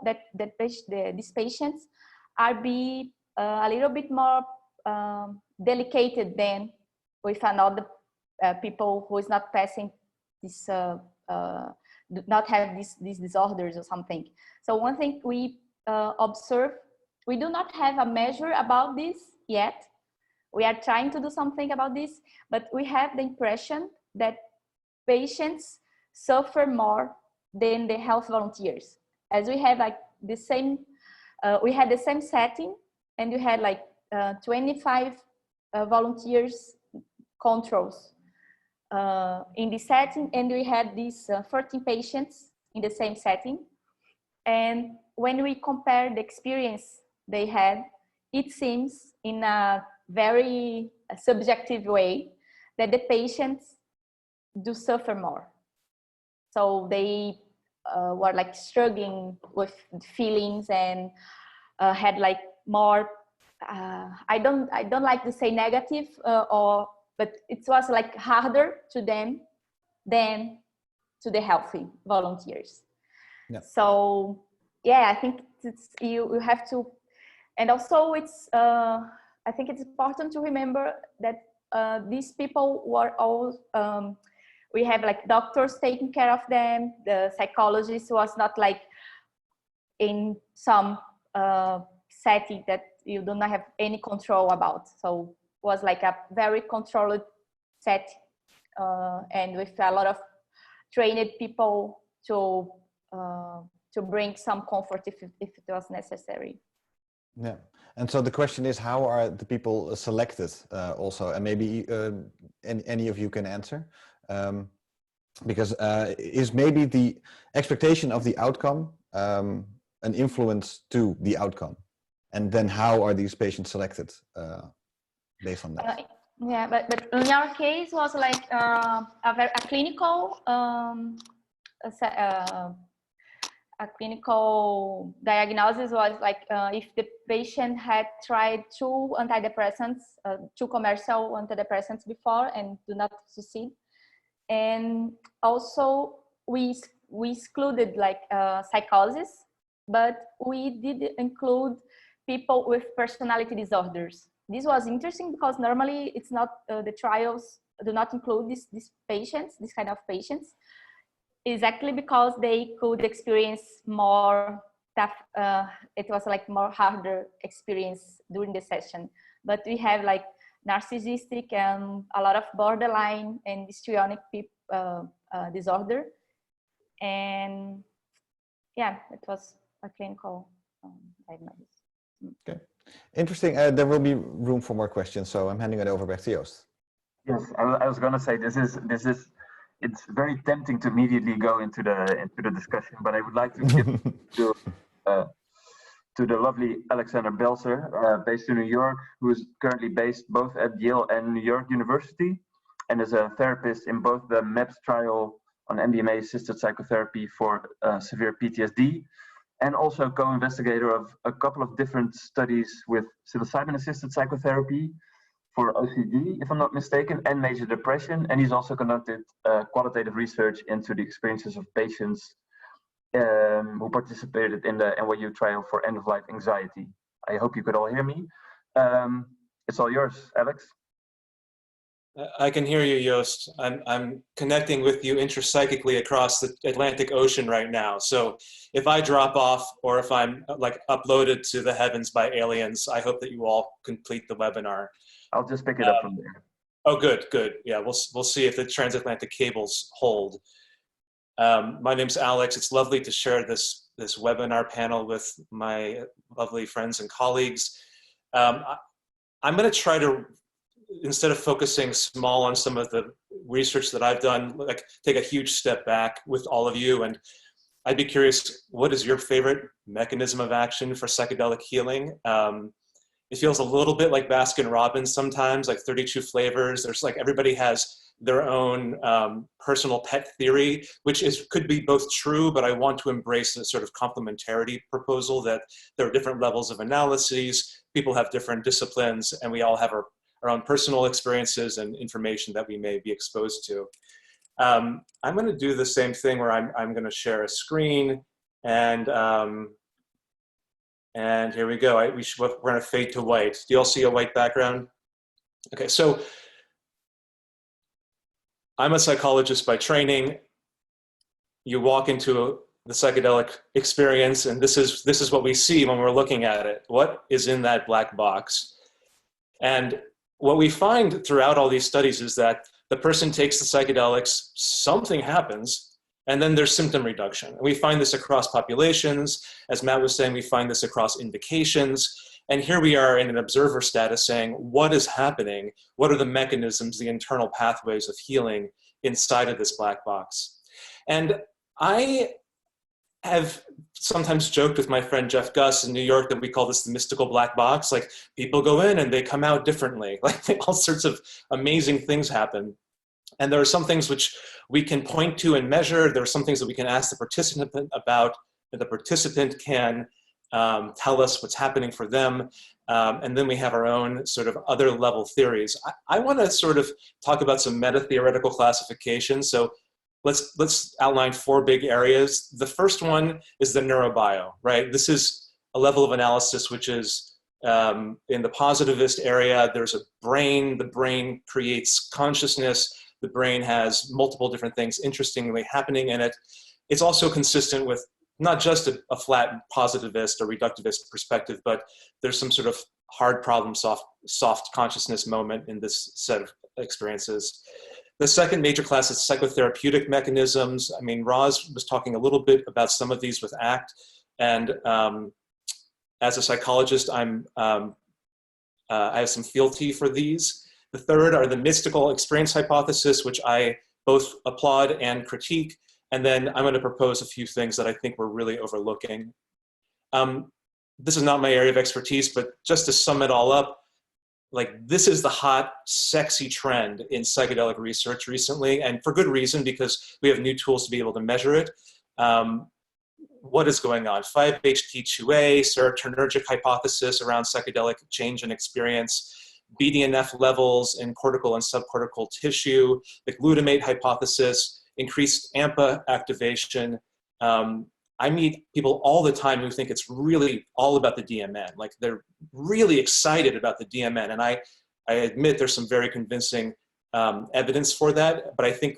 these patients are be a little bit more delicate than with another people who is not passing this do not have these disorders or something. So one thing we observe, we do not have a measure about this yet. We are trying to do something about this, but we have the impression that patients suffer more than the health volunteers, as we have like the same, we had the same setting, and we had like 25 volunteers controls in the setting, and we had these 14 patients in the same setting. And when we compare the experience they had, it seems in a very subjective way that the patients do suffer more. So they were like struggling with feelings and had like more, I don't like to say negative, but it was like harder to them than to the healthy volunteers. Yeah. So yeah, I think it's, you have to, and also it's, I think it's important to remember that these people were all, we have like doctors taking care of them. The psychologist was not like in some setting that you do not have any control about. So it was like a very controlled set, and with a lot of trained people to bring some comfort if it was necessary. Yeah, and so the question is, how are the people selected also? And maybe any of you can answer, because is maybe the expectation of the outcome an influence to the outcome? And then how are these patients selected based on that? Yeah, but in our case was like a clinical a clinical diagnosis was like if the patient had tried two antidepressants, two commercial antidepressants before and do not succeed. And also we excluded like psychosis, but we did include people with personality disorders. This was interesting because normally it's not, the trials do not include these patients, this kind of patients, exactly because they could experience more tough, it was like more harder experience during the session. But we have like narcissistic and a lot of borderline and histrionic disorder. And yeah, it was a clinical diagnosis. Okay, interesting. There will be room for more questions, so I'm handing it over back to Joost. Yes, I was going to say this is it's very tempting to immediately go into the discussion, but I would like to give to the lovely Alexander Belser, based in New York, who is currently based both at Yale and New York University, and is a therapist in both the MAPS trial on MDMA-assisted psychotherapy for severe PTSD, and also co-investigator of a couple of different studies with psilocybin-assisted psychotherapy for OCD, if I'm not mistaken, and major depression. And he's also conducted qualitative research into the experiences of patients who participated in the NYU trial for end-of-life anxiety. I hope you could all hear me. It's all yours, Alex. I can hear you, Joost. I'm connecting with you intrapsychically across the Atlantic Ocean right now. So if I drop off or if I'm like uploaded to the heavens by aliens, I hope that you all complete the webinar. I'll just pick it up from there. Oh, good, good. Yeah, we'll see if the transatlantic cables hold. My name's Alex. It's lovely to share this webinar panel with my lovely friends and colleagues. I'm going to try to, instead of focusing small on some of the research that I've done, like take a huge step back with all of you. And I'd be curious, what is your favorite mechanism of action for psychedelic healing? It feels a little bit like Baskin Robbins sometimes, like 32 flavors. There's like, everybody has their own personal pet theory, which could be both true, but I want to embrace the sort of complementarity proposal that there are different levels of analyses, people have different disciplines, and we all have our own personal experiences and information that we may be exposed to. I'm going to do the same thing where I'm going to share a screen, and here we go. We're going to fade to white. Do you all see a white background? Okay, so I'm a psychologist by training. You walk into the psychedelic experience, and this is what we see when we're looking at it. What is in that black box? And what we find throughout all these studies is that the person takes the psychedelics, something happens, and then there's symptom reduction. And we find this across populations. As Matt was saying, we find this across indications. And here we are in an observer status saying, what is happening? What are the mechanisms, the internal pathways of healing inside of this black box? And I have sometimes joked with my friend Jeff Gus in New York that we call this the mystical black box. Like, people go in and they come out differently. Like, all sorts of amazing things happen. And there are some things which we can point to and measure. There are some things that we can ask the participant about, that the participant can tell us what's happening for them. And then we have our own sort of other level theories. I want to sort of talk about some meta-theoretical classifications. So let's outline 4 big areas. The first one is the neurobio, right? This is a level of analysis which is in the positivist area. There's a brain. The brain creates consciousness. The brain has multiple different things interestingly happening in it. It's also consistent with not just a flat positivist or reductivist perspective, but there's some sort of hard problem, soft consciousness moment in this set of experiences. The second major class is psychotherapeutic mechanisms. I mean, Roz was talking a little bit about some of these with ACT, and as a psychologist, I have some fealty for these. The third are the mystical experience hypothesis, which I both applaud and critique. And then I'm going to propose a few things that I think we're really overlooking. This is not my area of expertise, but just to sum it all up, like, this is the hot, sexy trend in psychedelic research recently, and for good reason, because we have new tools to be able to measure it. What is going on? 5-HT2A, serotonergic hypothesis around psychedelic change and experience, BDNF levels in cortical and subcortical tissue, the glutamate hypothesis, increased AMPA activation. I meet people all the time who think it's really all about the DMN. Like, they're really excited about the DMN. And I admit there's some very convincing evidence for that, but I think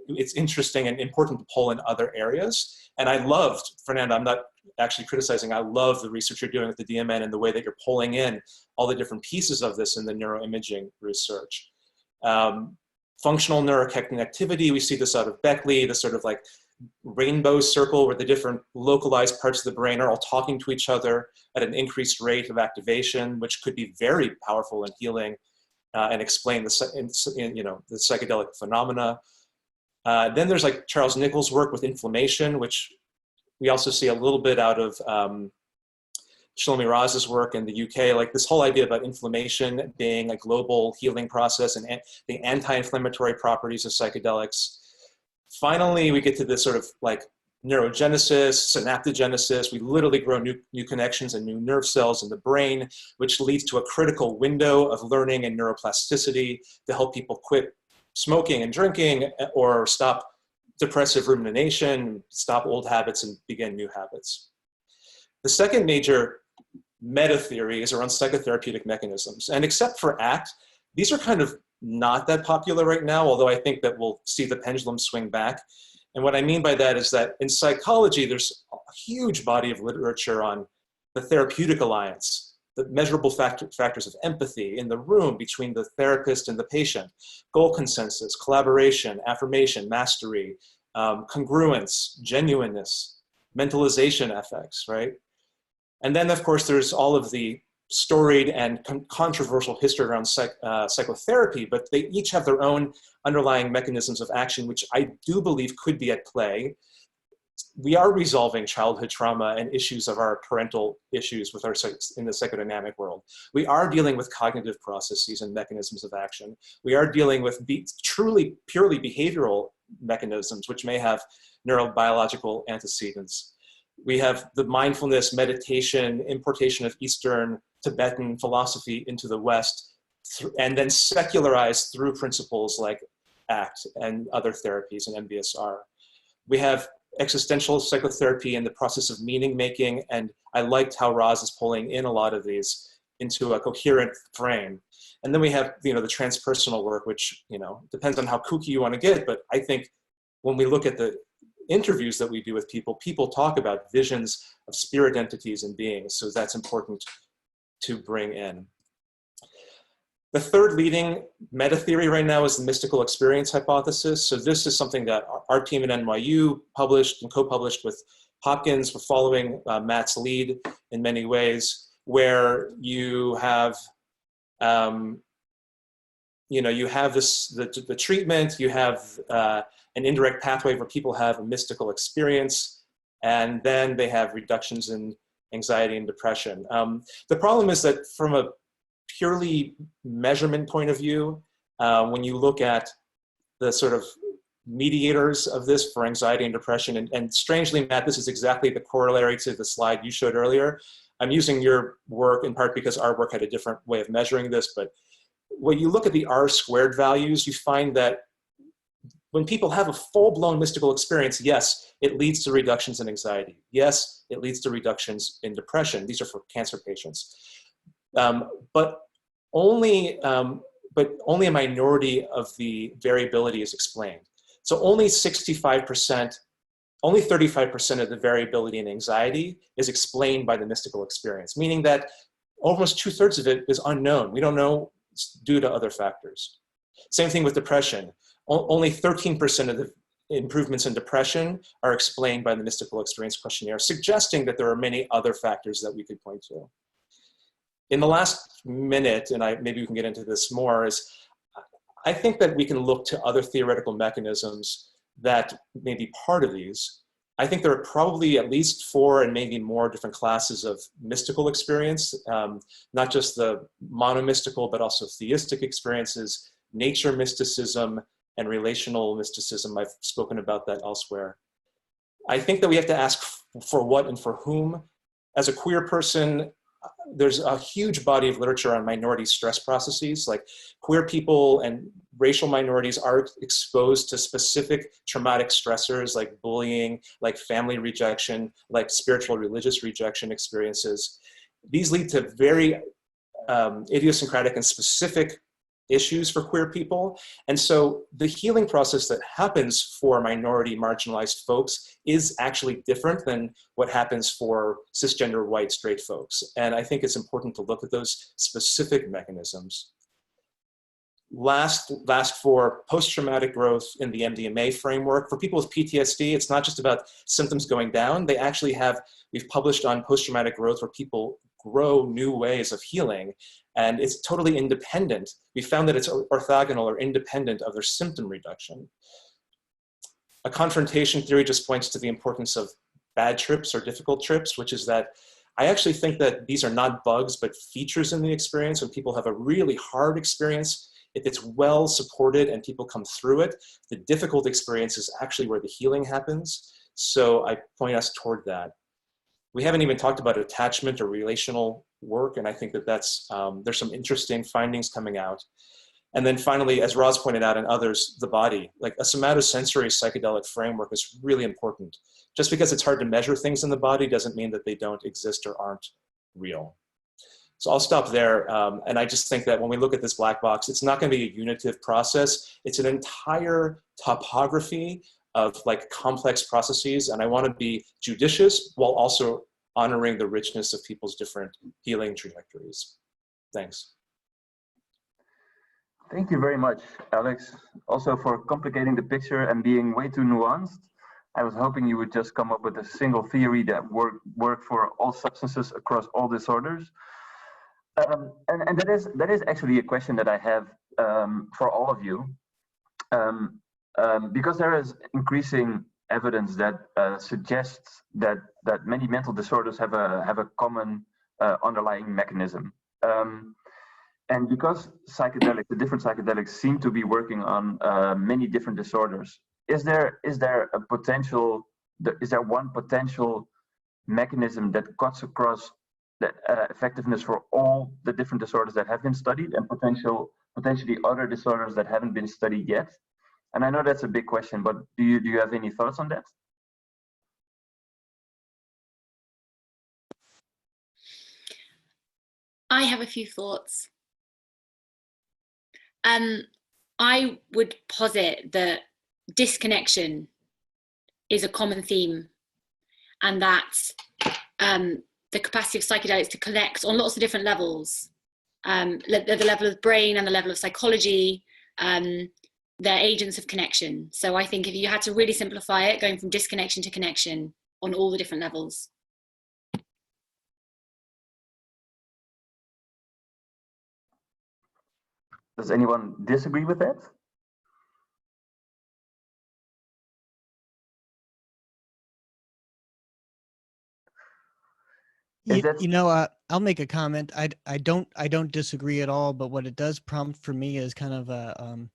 it's interesting and important to pull in other areas. And I loved, Fernando, I'm not actually criticizing, I love the research you're doing with the DMN and the way that you're pulling in all the different pieces of this in the neuroimaging research. Functional neuroconnectivity, we see this out of Beckley, the sort of like rainbow circle where the different localized parts of the brain are all talking to each other at an increased rate of activation, which could be very powerful in healing. and explain the psychedelic phenomena. Then there's like Charles Nichols' work with inflammation, which we also see a little bit out of Shlomi Raz's work in the UK, like this whole idea about inflammation being a global healing process and the anti-inflammatory properties of psychedelics. Finally, we get to this sort of like neurogenesis, synaptogenesis. We literally grow new connections and new nerve cells in the brain, which leads to a critical window of learning and neuroplasticity to help people quit smoking and drinking or stop depressive rumination, stop old habits and begin new habits. The second major meta theory is around psychotherapeutic mechanisms. And except for ACT, these are kind of not that popular right now, although I think that we'll see the pendulum swing back. And what I mean by that is that in psychology, there's a huge body of literature on the therapeutic alliance, the measurable factors of empathy in the room between the therapist and the patient, goal consensus, collaboration, affirmation, mastery, congruence, genuineness, mentalization effects, right? And then, of course, there's all of the storied and controversial history around psychotherapy, but they each have their own underlying mechanisms of action, which I do believe could be at play. We are resolving childhood trauma and issues of our parental issues with in the psychodynamic world. We are dealing with cognitive processes and mechanisms of action. We are dealing with truly, purely behavioral mechanisms, which may have neurobiological antecedents. We have the mindfulness, meditation, importation of Eastern Tibetan philosophy into the West, and then secularized through principles like ACT and other therapies and MBSR. We have existential psychotherapy and the process of meaning making, and I liked how Raz is pulling in a lot of these into a coherent frame. And then we have the transpersonal work, which depends on how kooky you want to get, but I think when we look at the interviews that we do with people, people talk about visions of spirit entities and beings, so that's important to bring in. The third leading meta theory right now is the mystical experience hypothesis. So this is something that our team at NYU published and co-published with Hopkins. We're following Matt's lead in many ways, where you have you have the treatment, you have an indirect pathway where people have a mystical experience, and then they have reductions in anxiety and depression. The problem is that from a purely measurement point of view, when you look at the sort of mediators of this for anxiety and depression, and strangely, Matt, this is exactly the corollary to the slide you showed earlier. I'm using your work in part because our work had a different way of measuring this, but when you look at the R-squared values, you find that when people have a full-blown mystical experience, yes, it leads to reductions in anxiety. Yes, it leads to reductions in depression. These are for cancer patients. But only a minority of the variability is explained. So only 65%, only 35% of the variability in anxiety is explained by the mystical experience, meaning that almost 2/3 of it is unknown. We don't know due to other factors. Same thing with depression. Only 13% of the improvements in depression are explained by the mystical experience questionnaire, suggesting that there are many other factors that we could point to. In the last minute, and maybe we can get into this more, is I think that we can look to other theoretical mechanisms that may be part of these. I think there are probably at least 4 and maybe more different classes of mystical experience, not just the monomystical, but also theistic experiences, nature mysticism, and relational mysticism. I've spoken about that elsewhere. I think that we have to ask for what and for whom. As a queer person, there's a huge body of literature on minority stress processes, like queer people and racial minorities are exposed to specific traumatic stressors like bullying, like family rejection, like spiritual religious rejection experiences. These lead to very idiosyncratic and specific issues for queer people. And so the healing process that happens for minority marginalized folks is actually different than what happens for cisgender white straight folks. And I think it's important to look at those specific mechanisms. Last for post-traumatic growth in the MDMA framework. For people with PTSD, it's not just about symptoms going down. They actually have, we've published on post-traumatic growth where people grow new ways of healing. And it's totally independent. We found that it's orthogonal or independent of their symptom reduction. A confrontation theory just points to the importance of bad trips or difficult trips, which is that I actually think that these are not bugs, but features in the experience. When people have a really hard experience, if it's well supported and people come through it, the difficult experience is actually where the healing happens. So I point us toward that. We haven't even talked about attachment or relational work, and I think that that's, there's some interesting findings coming out. And then finally, as Roz pointed out and others, the body. Like a somatosensory psychedelic framework is really important. Just because it's hard to measure things in the body doesn't mean that they don't exist or aren't real. So I'll stop there. And I just think that when we look at this black box, it's not going to be a unitive process. It's an entire topography of like complex processes. And I want to be judicious while also honoring the richness of people's different healing trajectories. Thanks. Thank you very much, Alex, also for complicating the picture and being way too nuanced. I was hoping you would just come up with a single theory that work for all substances across all disorders. And that is actually a question that I have for all of you, because there is increasing evidence that suggests that many mental disorders have a common underlying mechanism. And because psychedelics, the different psychedelics seem to be working on many different disorders, is there one potential mechanism that cuts across the effectiveness for all the different disorders that have been studied and potentially other disorders that haven't been studied yet? And I know that's a big question, but do you have any thoughts on that? I have a few thoughts. I would posit that disconnection is a common theme, and that the capacity of psychedelics to connect on lots of different levels, the level of brain and the level of psychology, they're agents of connection. So I think if you had to really simplify it, going from disconnection to connection on all the different levels. Does anyone disagree with that? You know, I'll make a comment. I don't disagree at all, but what it does prompt for me is kind of a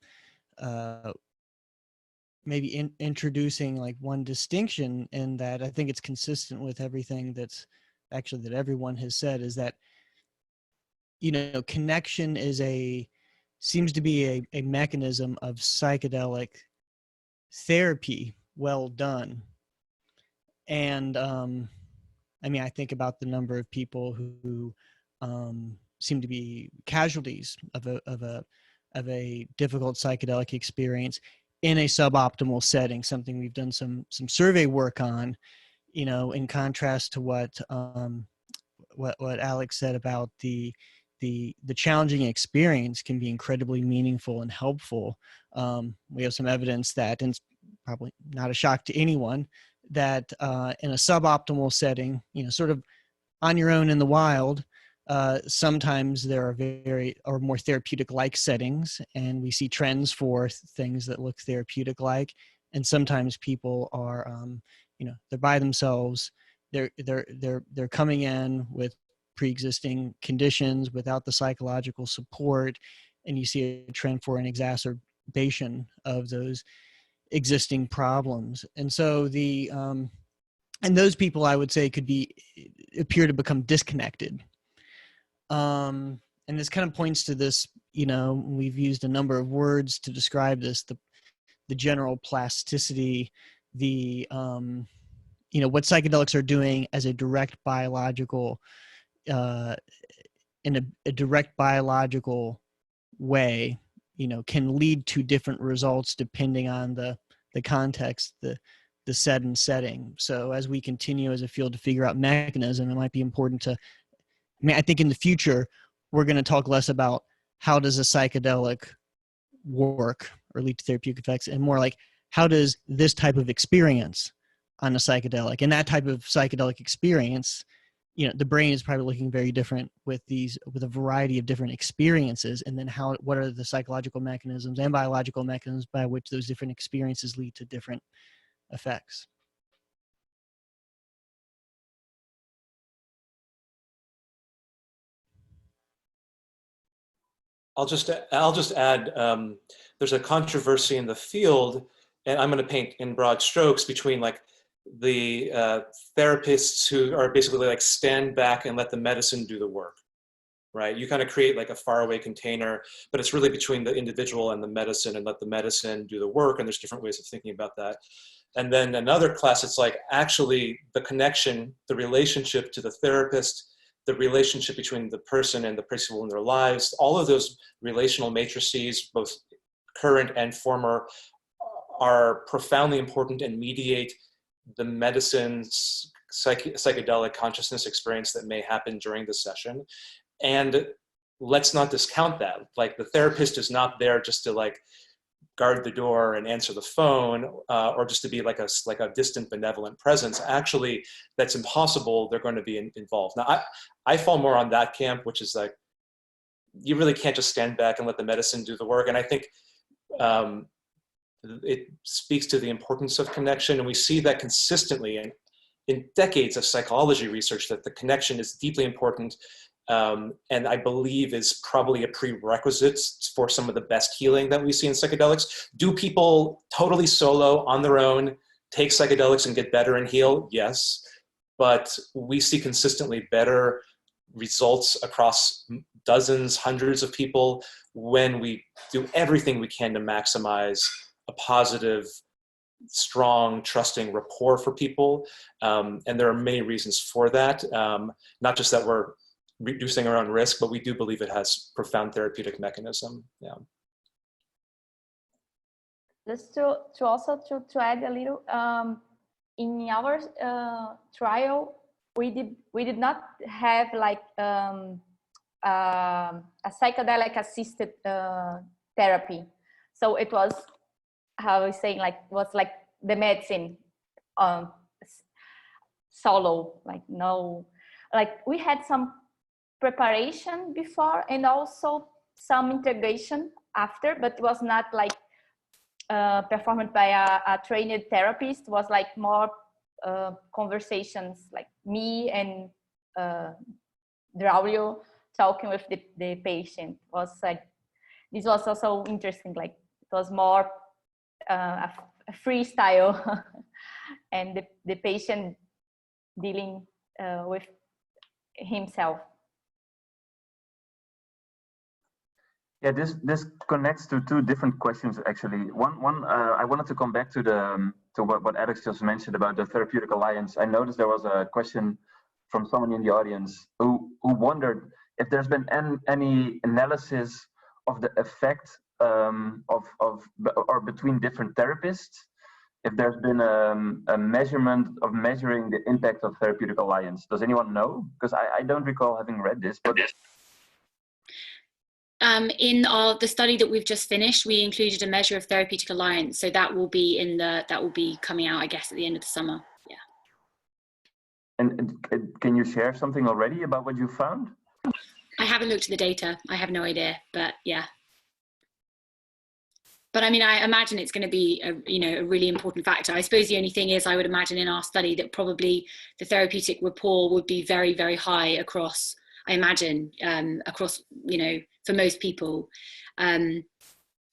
maybe introducing like one distinction, in that I think it's consistent with everything that everyone has said, is that, you know, connection seems to be a mechanism of psychedelic therapy well done. And I mean, I think about the number of people who seem to be casualties of a difficult psychedelic experience in a suboptimal setting, something we've done some survey work on, you know, in contrast to what Alex said about the challenging experience can be incredibly meaningful and helpful. We have some evidence that, and it's probably not a shock to anyone, that in a suboptimal setting, you know, sort of on your own in the wild, sometimes there are more therapeutic-like settings, and we see trends for things that look therapeutic-like. And sometimes people are, you know, they're by themselves. They're coming in with pre-existing conditions without the psychological support, and you see a trend for an exacerbation of those existing problems. And so and those people, I would say, appear to become disconnected. And this kind of points to this, you know, we've used a number of words to describe this, the general plasticity, you know, what psychedelics are doing as a direct biological, in a direct biological way, you know, can lead to different results depending on the context, the setting. So as we continue as a field to figure out mechanism, it might be important to, I mean, I think in the future, we're going to talk less about how does a psychedelic work or lead to therapeutic effects, and more like, how does this type of experience on a psychedelic, and that type of psychedelic experience, the brain is probably looking very different with a variety of different experiences, and then what are the psychological mechanisms and biological mechanisms by which those different experiences lead to different effects. I'll just add, there's a controversy in the field, and I'm going to paint in broad strokes between like the therapists who are basically like stand back and let the medicine do the work, right? You kind of create like a faraway container, but it's really between the individual and the medicine, and let the medicine do the work. And there's different ways of thinking about that. And then another class, it's like actually the connection, the relationship to the therapist, the relationship between the person and the people in their lives, all of those relational matrices, both current and former, are profoundly important and mediate the medicine's psychedelic consciousness experience that may happen during the session. And let's not discount that. Like the therapist is not there just to like guard the door and answer the phone, or just to be like a distant benevolent presence. Actually, that's impossible. They're going to be involved. Now, I fall more on that camp, which is like, you really can't just stand back and let the medicine do the work. And I think it speaks to the importance of connection. And we see that consistently in decades of psychology research, that the connection is deeply important. And I believe is probably a prerequisite for some of the best healing that we see in psychedelics. Do people totally solo on their own take psychedelics and get better and heal? Yes, but we see consistently better results across dozens, hundreds of people when we do everything we can to maximize a positive, strong, trusting rapport for people. And there are many reasons for that. Not just that we're reducing our own risk, but we do believe it has profound therapeutic mechanism. Yeah. Just to add a little, in our trial, we did not have like a psychedelic assisted therapy. So it was, how we say, like was like the medicine solo, like no, like we had some preparation before and also some integration after, but it was not like performed by a trained therapist. It was like more conversations, like me and Draulio talking with the patient. It was like, this was also interesting, like it was more a freestyle and the patient dealing with himself. Yeah, this connects to two different questions actually. One, I wanted to come back to what Alex just mentioned about the therapeutic alliance. I noticed there was a question from someone in the audience who wondered if there's been any analysis of the effect or between different therapists, if there's been a measurement of measuring the impact of therapeutic alliance. Does anyone know? Because I don't recall having read this, but. In the study that we've just finished, we included a measure of therapeutic alliance. So that will be coming out, I guess, at the end of the summer. Yeah. And can you share something already about what you found? I haven't looked at the data. I have no idea, but yeah. But I mean, I imagine it's going to be a really important factor. I suppose the only thing is, I would imagine in our study that probably the therapeutic rapport would be very, very high across, I imagine, across, for most people.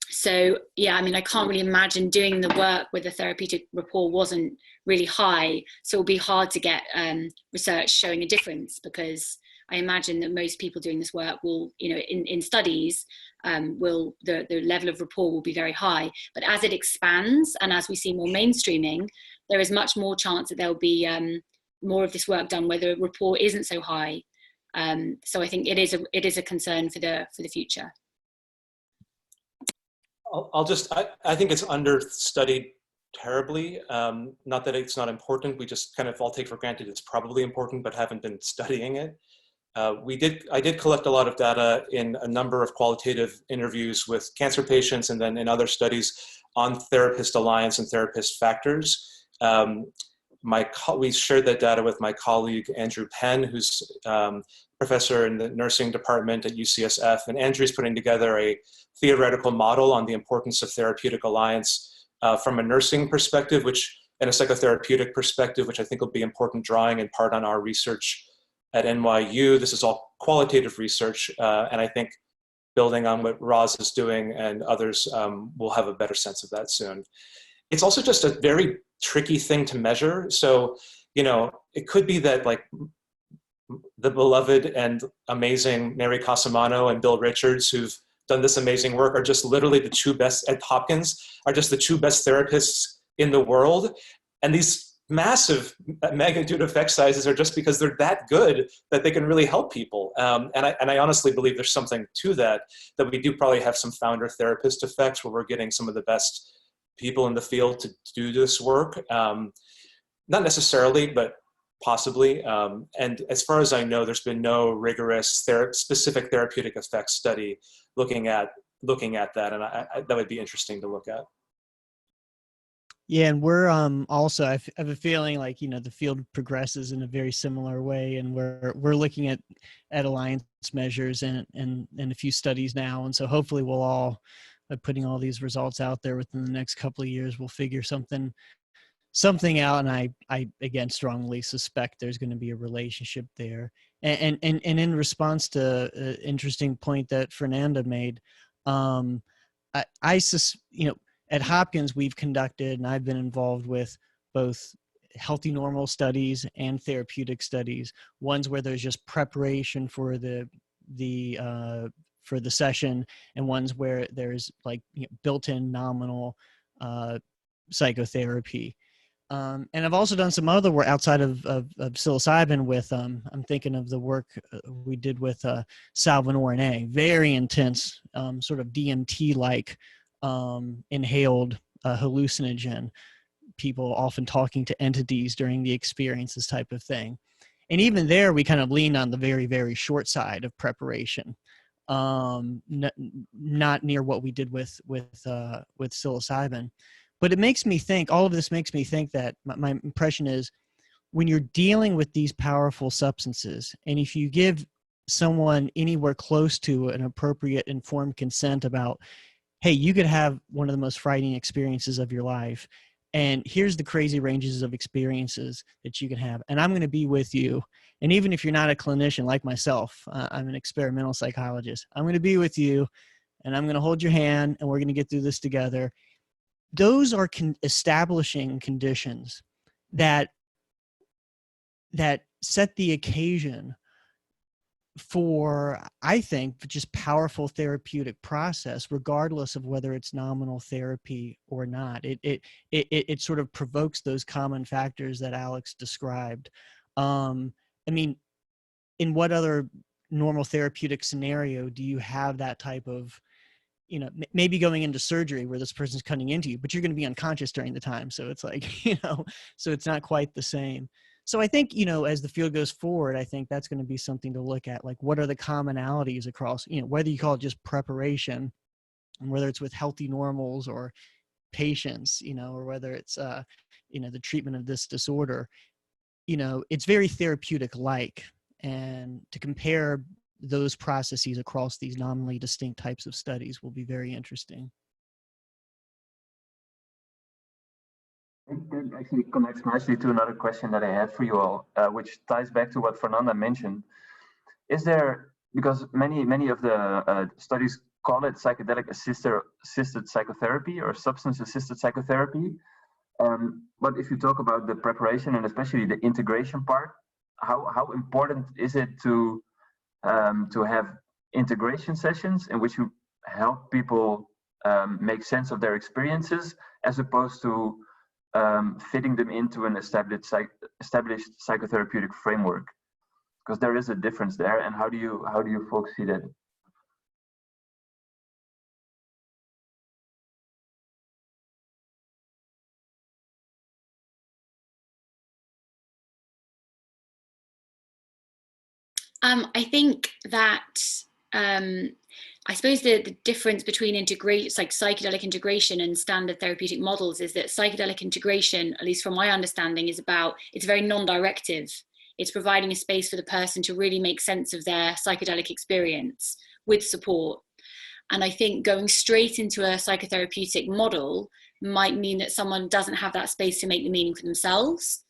So yeah, I mean, I can't really imagine doing the work where the therapeutic rapport wasn't really high. So it'll be hard to get research showing a difference, because I imagine that most people doing this work will, in studies, the level of rapport will be very high. But as it expands and as we see more mainstreaming, there is much more chance that there'll be more of this work done where the rapport isn't so high. So I think it is a concern for the future. I think it's understudied terribly. Not that it's not important. We just kind of all take for granted it's probably important, but haven't been studying it. I did collect a lot of data in a number of qualitative interviews with cancer patients, and then in other studies on therapist alliance and therapist factors. we shared that data with my colleague, Andrew Penn, who's professor in the nursing department at UCSF. And Andrew's putting together a theoretical model on the importance of therapeutic alliance from a nursing perspective, and a psychotherapeutic perspective, which I think will be important, drawing in part on our research at NYU. This is all qualitative research, and I think building on what Roz is doing and others will have a better sense of that soon. It's also just a very tricky thing to measure. So, it could be that like the beloved and amazing Mary Casamano and Bill Richards, who've done this amazing work, are just literally the two best at Hopkins, are just the two best therapists in the world. And these massive magnitude effect sizes are just because they're that good that they can really help people. And I honestly believe there's something to that we do probably have some founder therapist effects where we're getting some of the best people in the field to do this work. Not necessarily, but possibly. And as far as I know, there's been no rigorous specific therapeutic effects study looking at that. And that would be interesting to look at. Yeah, and we're also, I have a feeling like, the field progresses in a very similar way, and we're looking at alliance measures and a few studies now. And so hopefully we'll all, by putting all these results out there within the next couple of years, we'll figure something out. And I again strongly suspect there's going to be a relationship there. And in response to an interesting point that Fernanda made, at Hopkins, we've conducted, and I've been involved with, both healthy normal studies and therapeutic studies. Ones where there's just preparation for the session, and ones where there's like built-in nominal psychotherapy. And I've also done some other work outside of psilocybin with, I'm thinking of the work we did with salvinorin A, very intense, sort of DMT-like inhaled hallucinogen, people often talking to entities during the experience, this type of thing. And even there, we kind of leaned on the very, very short side of preparation, not near what we did with psilocybin. But it makes me think, all of this makes me think that my impression is, when you're dealing with these powerful substances, and if you give someone anywhere close to an appropriate informed consent about, hey, you could have one of the most frightening experiences of your life, and here's the crazy ranges of experiences that you can have, and I'm going to be with you. And even if you're not a clinician like myself, I'm an experimental psychologist, I'm going to be with you, and I'm going to hold your hand, and we're going to get through this together. Those are establishing conditions that set the occasion for, I think, just powerful therapeutic process, regardless of whether it's nominal therapy or not. It sort of provokes those common factors that Alex described. I mean, in what other normal therapeutic scenario do you have that type of, maybe going into surgery where this person's cutting into you, but you're going to be unconscious during the time. So it's like, so it's not quite the same. So I think, as the field goes forward, I think that's going to be something to look at. Like, what are the commonalities across, whether you call it just preparation, and whether it's with healthy normals or patients, or whether it's, the treatment of this disorder, it's very therapeutic-like. And to compare those processes across these nominally distinct types of studies will be very interesting. That actually connects nicely to another question that I have for you all, which ties back to what Fernanda mentioned. Is there, because many of the studies call it psychedelic assisted psychotherapy or substance assisted psychotherapy, but if you talk about the preparation and especially the integration part, how important is it to have integration sessions in which you help people make sense of their experiences, as opposed to fitting them into an established psychotherapeutic framework? Because there is a difference there, and how do you folks see that? I think that I suppose the difference between like psychedelic integration and standard therapeutic models is that psychedelic integration, at least from my understanding, it's very non-directive. It's providing a space for the person to really make sense of their psychedelic experience with support. And I think going straight into a psychotherapeutic model might mean that someone doesn't have that space to make the meaning for themselves.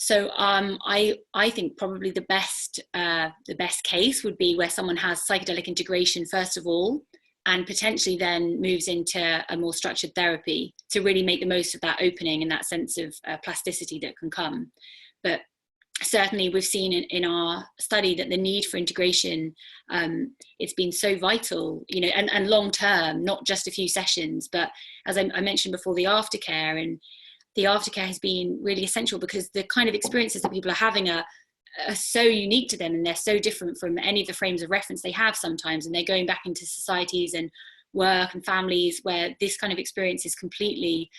So I think probably the best case would be where someone has psychedelic integration first of all, and potentially then moves into a more structured therapy to really make the most of that opening and that sense of plasticity that can come. But certainly we've seen in our study that the need for integration, it's been so vital, you know, and long term, not just a few sessions, but as I mentioned before, the aftercare, and the aftercare has been really essential because the kind of experiences that people are having are so unique to them, and they're so different from any of the frames of reference they have sometimes, and they're going back into societies and work and families where this kind of experience is completely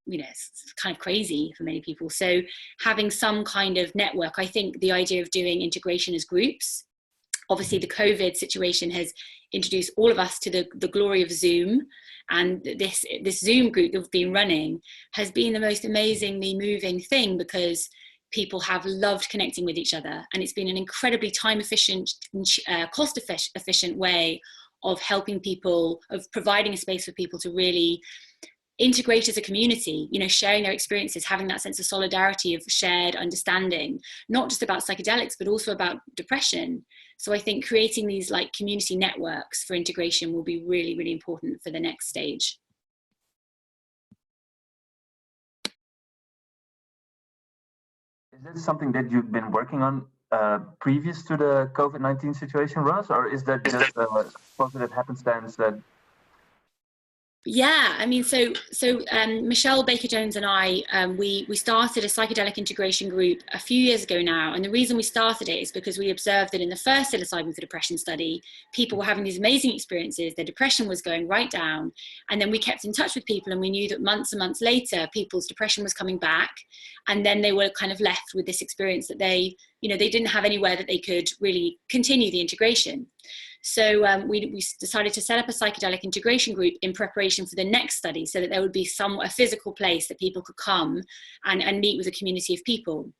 you know, it's kind of crazy for many people. So having some kind of network, I think the idea of doing integration as groups, obviously the COVID situation has introduced all of us to the glory of Zoom, and this Zoom group that we've been running has been the most amazingly moving thing because people have loved connecting with each other, and it's been an incredibly time efficient, cost efficient way of helping people, of providing a space for people to really integrate as a community, you know, sharing their experiences, having that sense of solidarity, of shared understanding, not just about psychedelics, but also about depression. So I think creating these like community networks for integration will be really, really important for the next stage. Is this something that you've been working on previous to the COVID-19 situation, Ross, or is that just a positive happenstance that? Yeah, I mean, so Michelle Baker-Jones and I, we started a psychedelic integration group a few years ago now. And the reason we started it is because we observed that in the first psilocybin for depression study, people were having these amazing experiences, their depression was going right down. And then we kept in touch with people, and we knew that months and months later, people's depression was coming back. And then they were kind of left with this experience that they, you know, they didn't have anywhere that they could really continue the integration. So we decided to set up a psychedelic integration group in preparation for the next study, so that there would be a physical place that people could come and meet with a community of people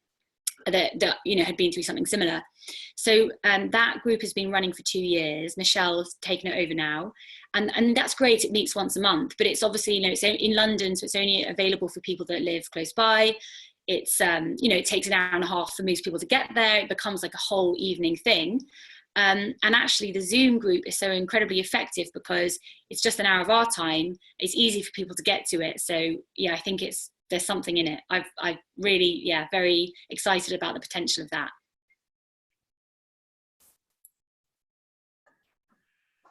that you know had been through something similar. So that group has been running for 2 years. Michelle's taken it over now, and that's great. It meets once a month, but it's obviously, you know, it's in London, so it's only available for people that live close by. It's you know, it takes an hour and a half for most people to get there. It becomes like a whole evening thing. And actually the Zoom group is so incredibly effective because it's just an hour of our time. It's easy for people to get to it. So yeah, I think there's something in it. I've really, yeah, very excited about the potential of that.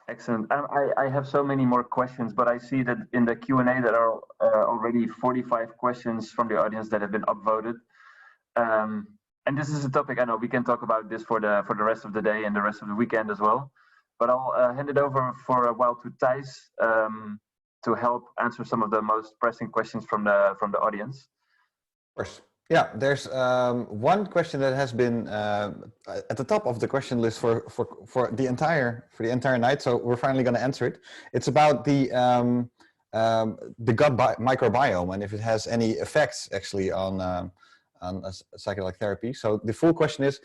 Excellent. I have so many more questions, but I see that in the Q&A there are already 45 questions from the audience that have been upvoted. And this is a topic I know we can talk about this for the rest of the day and the rest of the weekend as well. But I'll hand it over for a while to Thijs to help answer some of the most pressing questions from the audience. Of course. Yeah, there's one question that has been at the top of the question list for the entire night. So we're finally going to answer it. It's about the gut microbiome and if it has any effects actually on psychedelic therapy. So the full question is,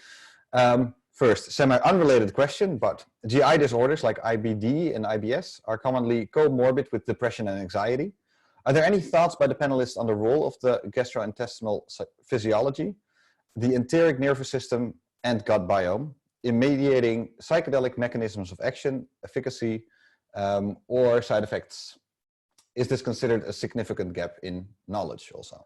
first, semi-unrelated question, but GI disorders like IBD and IBS are commonly comorbid with depression and anxiety. Are there any thoughts by the panelists on the role of the gastrointestinal physiology, the enteric nervous system, and gut biome in mediating psychedelic mechanisms of action, efficacy, or side effects? Is this considered a significant gap in knowledge also?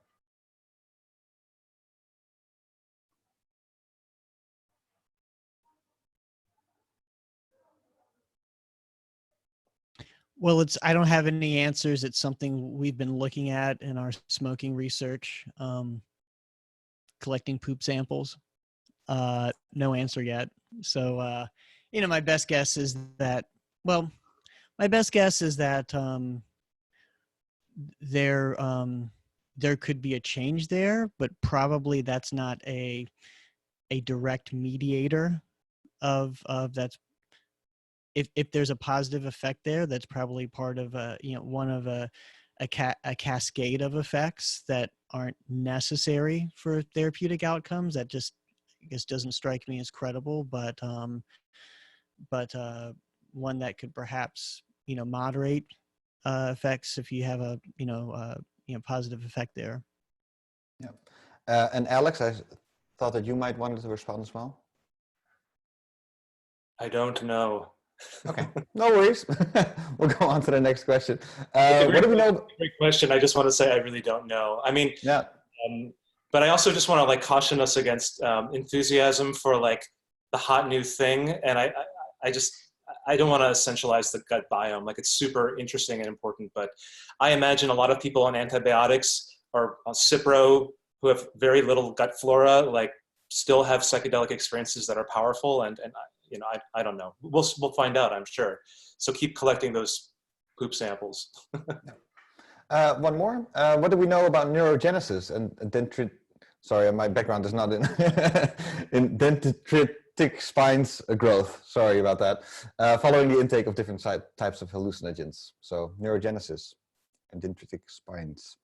Well, I don't have any answers. It's something we've been looking at in our smoking research, collecting poop samples. No answer yet. So, you know, my best guess is that there could be a change there, but probably that's not a direct mediator of that's if there's a positive effect there, that's probably part of one of a cascade of effects that aren't necessary for therapeutic outcomes. That just, I guess, doesn't strike me as credible, but one that could perhaps moderate effects if you have a positive effect there. Yeah. And Alex, I thought that you might want to respond as well. I don't know. Okay, no worries. We'll go on to the next question. What do we know? Great question. I just want to say I really don't know. I mean, yeah. But I also just want to like caution us against enthusiasm for like the hot new thing. And I don't want to essentialize the gut biome. Like, it's super interesting and important, but I imagine a lot of people on antibiotics or on Cipro who have very little gut flora, like still have psychedelic experiences that are powerful. And I don't know. We'll find out, I'm sure. So keep collecting those poop samples. One more. What do we know about neurogenesis and sorry, my background is not in in dendritic spines growth. Sorry about that. Following the intake of different types of hallucinogens. So neurogenesis and dendritic spines.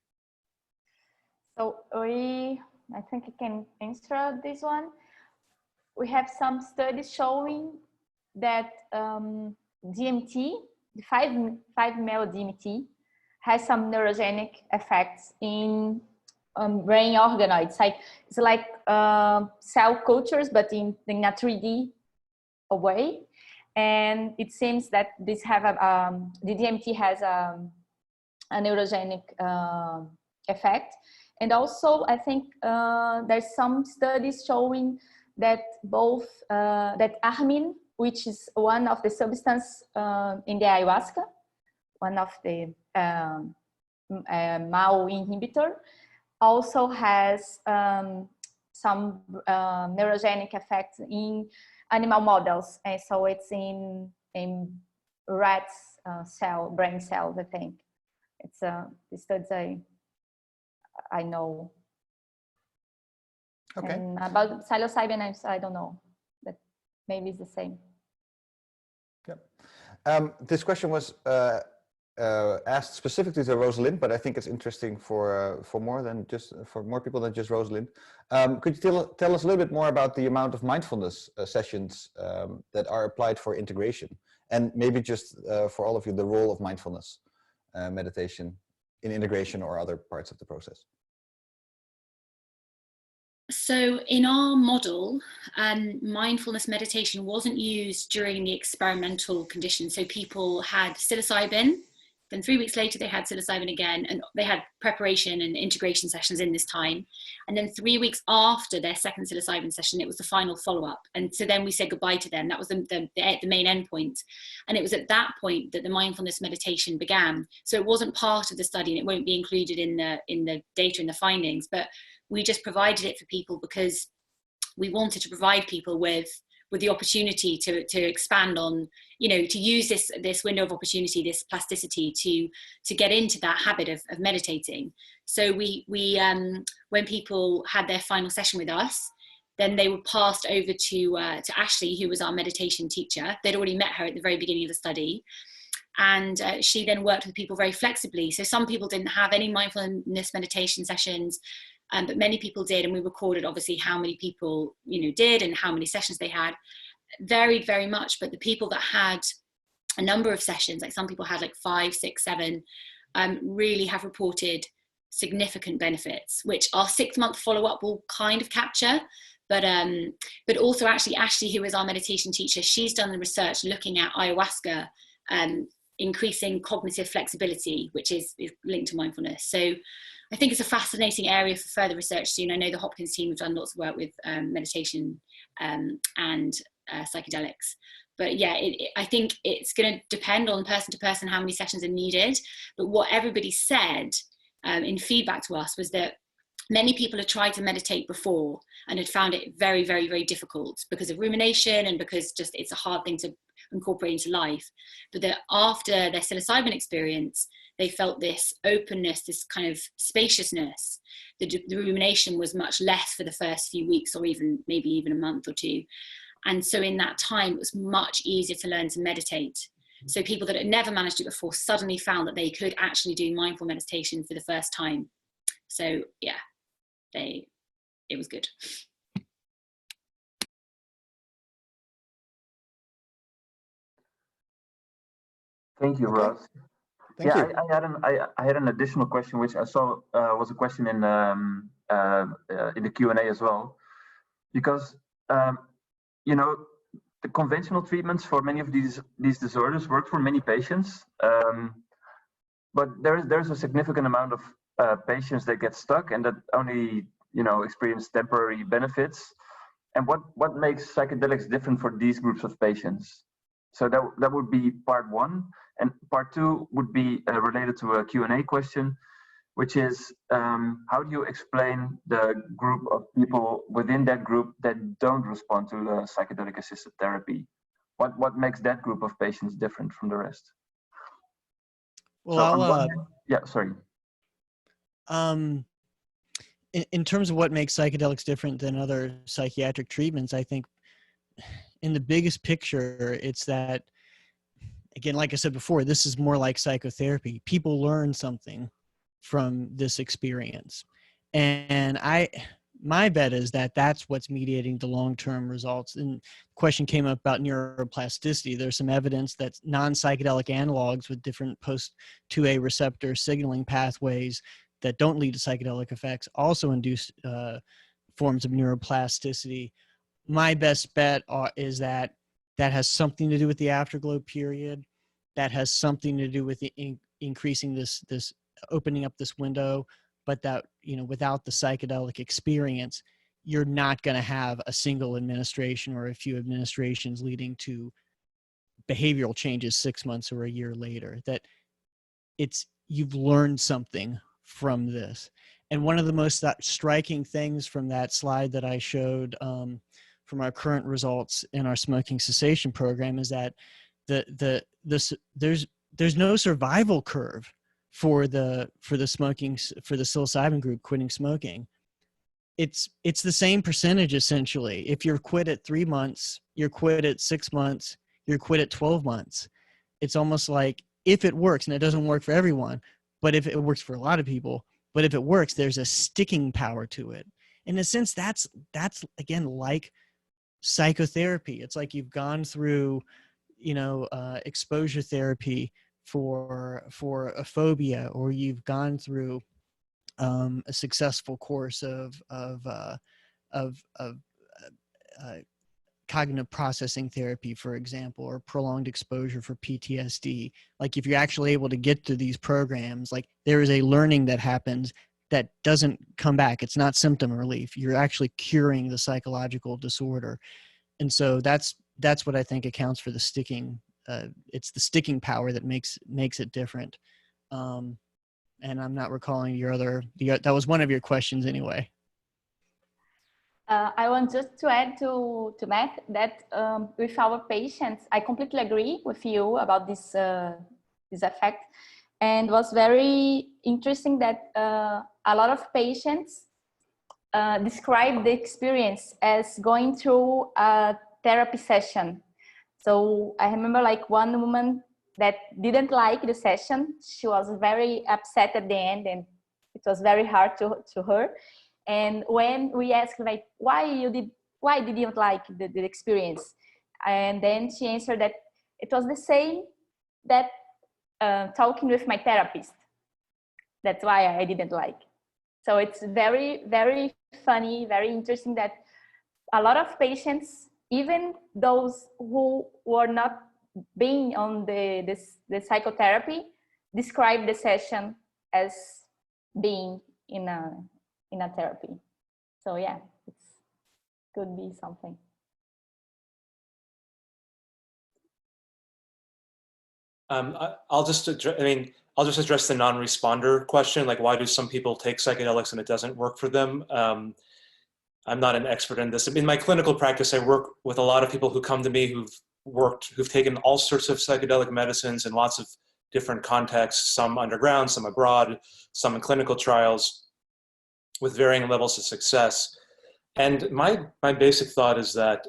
So I think I can answer this one. We have some studies showing that DMT, the 5-mel DMT, has some neurogenic effects in brain organoids. It's like cell cultures, but in a 3D way. And it seems that this the DMT has a neurogenic effect. And also, I think there's some studies showing that both that armin, which is one of the substance in the ayahuasca, one of the MAO inhibitor, also has some neurogenic effects in animal models, and so it's in rats brain cells. I think it's the studies I know. Okay. And about psilocybin, I don't know, but maybe it's the same. Yep. This question was asked specifically to Rosalind, but I think it's interesting for more people than just Rosalind. Could you tell us a little bit more about the amount of mindfulness sessions that are applied for integration, and maybe just for all of you, the role of mindfulness meditation in integration or other parts of the process? So in our model, mindfulness meditation wasn't used during the experimental conditions. So people had psilocybin, then 3 weeks later they had psilocybin again, and they had preparation and integration sessions in this time. And then 3 weeks after their second psilocybin session, it was the final follow-up. And so then we said goodbye to them. That was the main endpoint. And it was at that point that the mindfulness meditation began. So it wasn't part of the study, and it won't be included in the data and the findings, but we just provided it for people because we wanted to provide people with the opportunity to expand on, to use this window of opportunity, this plasticity to get into that habit of meditating. So we when people had their final session with us, then they were passed over to Ashley, who was our meditation teacher. They'd already met her at the very beginning of the study. And she then worked with people very flexibly. So some people didn't have any mindfulness meditation sessions, but many people did, and we recorded obviously how many people did and how many sessions they had. Varied very much, but the people that had a number of sessions, like some people had like 5, 6, 7, really have reported significant benefits, which our 6-month follow-up will kind of capture. But also actually Ashley, who is our meditation teacher, she's done the research looking at ayahuasca increasing cognitive flexibility, which is linked to mindfulness. So I think it's a fascinating area for further research soon. I know the Hopkins team have done lots of work with meditation and psychedelics. But yeah, I think it's going to depend on person to person how many sessions are needed. But what everybody said in feedback to us was that many people had tried to meditate before and had found it very, very, very difficult because of rumination and because just it's a hard thing to incorporate into life. But that after their psilocybin experience, they felt this openness, this kind of spaciousness. The rumination was much less for the first few weeks or maybe even a month or two. And so in that time, it was much easier to learn to meditate. So people that had never managed it before suddenly found that they could actually do mindful meditation for the first time. So yeah, it was good. Thank you, Okay. Ross. Thank you. I had an additional question, which I saw was a question in the Q&A as well, because you know, the conventional treatments for many of these disorders work for many patients, but there's a significant amount of patients that get stuck and that only experience temporary benefits. And what makes psychedelics different for these groups of patients? So that would be part one. And part two would be related to a Q&A question, which is how do you explain the group of people within that group that don't respond to the psychedelic assisted therapy? What makes that group of patients different from the rest? Well, yeah, sorry. In terms of what makes psychedelics different than other psychiatric treatments, I think in the biggest picture, it's that, again, like I said before, this is more like psychotherapy. People learn something from this experience. And my bet is that that's what's mediating the long-term results. And the question came up about neuroplasticity. There's some evidence that non-psychedelic analogs with different post-2A receptor signaling pathways that don't lead to psychedelic effects also induce forms of neuroplasticity. My best bet is that has something to do with the afterglow period. That has something to do with the increasing this opening up this window, but that, without the psychedelic experience, you're not going to have a single administration or a few administrations leading to behavioral changes 6 months or a year later. That you've learned something from this. And one of the most striking things from that slide that I showed from our current results in our smoking cessation program is that there's no survival curve for the psilocybin group quitting smoking. It's the same percentage essentially. If you're quit at 3 months, you're quit at 6 months, you're quit at 12 months. It's almost like if it works, and it doesn't work for everyone, but if it works for a lot of people, but if it works, there's a sticking power to it. In a sense, that's again like psychotherapy. It's like you've gone through, exposure therapy for a phobia, or you've gone through a successful course of cognitive processing therapy, for example, or prolonged exposure for PTSD. Like if you're actually able to get to these programs, like there is a learning that happens that doesn't come back. It's not symptom relief. You're actually curing the psychological disorder. And so that's what I think accounts for the sticking. It's the sticking power that makes it different. And I'm not recalling that was one of your questions anyway. I want just to add to Matt that with our patients, I completely agree with you about this effect, and was very interesting that a lot of patients describe the experience as going through a therapy session. So I remember like one woman that didn't like the session. She was very upset at the end, and it was very hard to her. And when we asked like, why did you like the experience? And then she answered that it was the same that talking with my therapist. That's why I didn't like. So it's very, very funny, very interesting that a lot of patients, even those who were not being on the psychotherapy, describe the session as being in a therapy. So yeah, it could be something. I'll just address the non-responder question. Like, why do some people take psychedelics and it doesn't work for them? I'm not an expert in this. In my clinical practice, I work with a lot of people who come to me who've taken all sorts of psychedelic medicines in lots of different contexts, some underground, some abroad, some in clinical trials, with varying levels of success. And my basic thought is that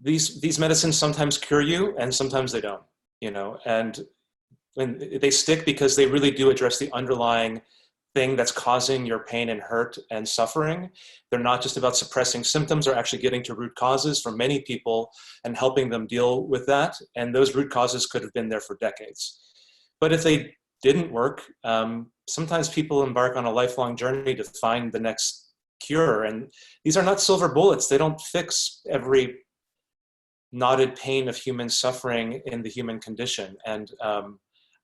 these medicines sometimes cure you and sometimes they don't, you know, and they stick because they really do address the underlying thing that's causing your pain and hurt and suffering. They're not just about suppressing symptoms, they're actually getting to root causes for many people and helping them deal with that. And those root causes could have been there for decades. But if they didn't work, sometimes people embark on a lifelong journey to find the next cure. And these are not silver bullets. They don't fix every knotted pain of human suffering in the human condition. And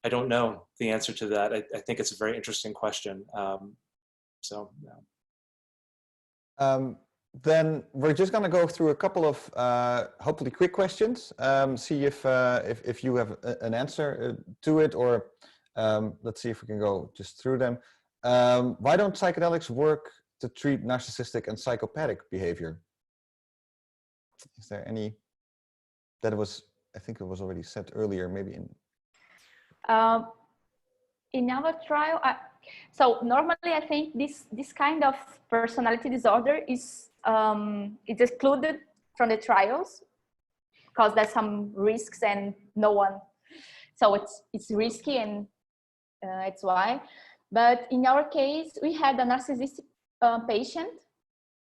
I don't know the answer to that. I think it's a very interesting question. Then we're just going to go through a couple of hopefully quick questions. See if you have an answer to it, or let's see if we can go just through them. Why don't psychedelics work to treat narcissistic and psychopathic behavior? Is there any? That was, I think it was already said earlier, maybe in our trial. So normally, I think this kind of personality disorder is excluded from the trials because there's some risks and no one. So it's risky, and it's why. But in our case, we had a narcissistic patient,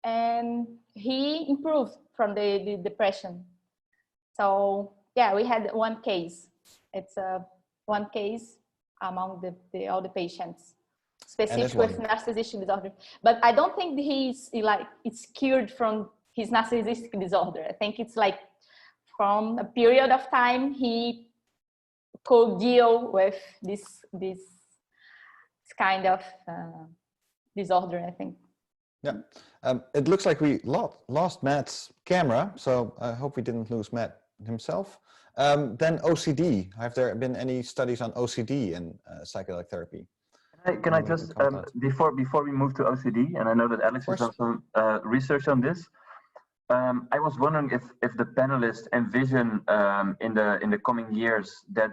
and he improved from the depression. So yeah, we had one case. It's one case among all the patients, specific with narcissistic disorder. But I don't think it's cured from his narcissistic disorder. I think it's like from a period of time he could deal with this kind of disorder, I think. Yeah, it looks like we lost Matt's camera, so I hope we didn't lose Matt himself. Then OCD. Have there been any studies on OCD and psychedelic therapy? Can I just, before we move to OCD, and I know that Alex has done some research on this, I was wondering if the panelists envision in the coming years that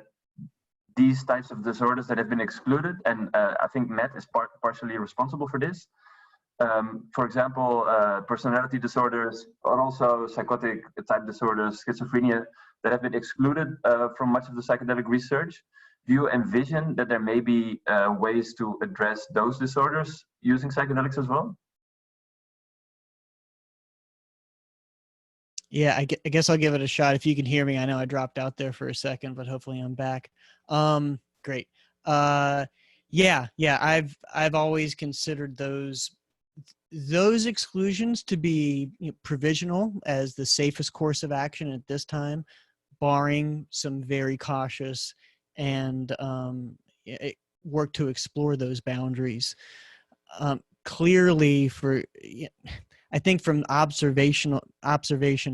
these types of disorders that have been excluded, and I think Matt is partially responsible for this. For example, personality disorders, or also psychotic type disorders, schizophrenia, that have been excluded from much of the psychedelic research. Do you envision that there may be ways to address those disorders using psychedelics as well? Yeah, I guess I'll give it a shot. If you can hear me, I know I dropped out there for a second, but hopefully I'm back. Great. Yeah, I've always considered those exclusions to be provisional as the safest course of action at this time, barring some very cautious and work to explore those boundaries. Clearly, I think from observation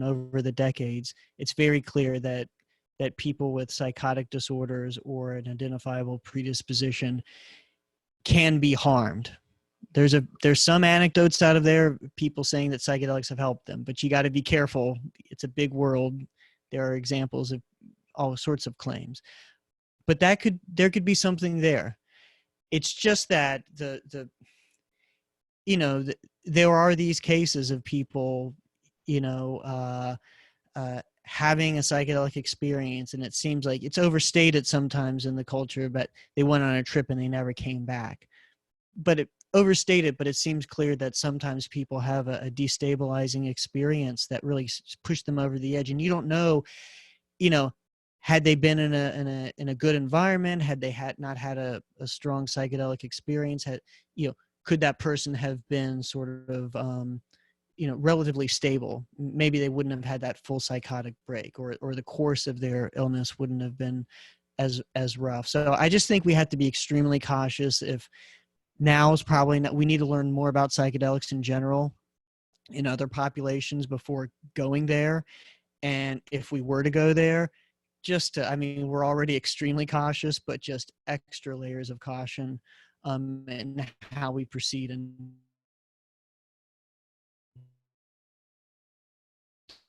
over the decades, it's very clear that people with psychotic disorders or an identifiable predisposition can be harmed. There's some anecdotes out of there, people saying that psychedelics have helped them, but you got to be careful. It's a big world. There are examples of all sorts of claims, but there could be something there. It's just that there are these cases of people, having a psychedelic experience, and it seems like it's overstated sometimes in the culture, but they went on a trip and they never came back. But it seems clear that sometimes people have a destabilizing experience that really pushed them over the edge, and you don't know, had they been in a good environment, had they not had a strong psychedelic experience, could that person have been sort of relatively stable? Maybe they wouldn't have had that full psychotic break, or the course of their illness wouldn't have been as rough. So I just think we have to be extremely cautious. If now is probably not, we need to learn more about psychedelics in general in other populations before going there. And if we were to go there, we're already extremely cautious, but just extra layers of caution in how we proceed. And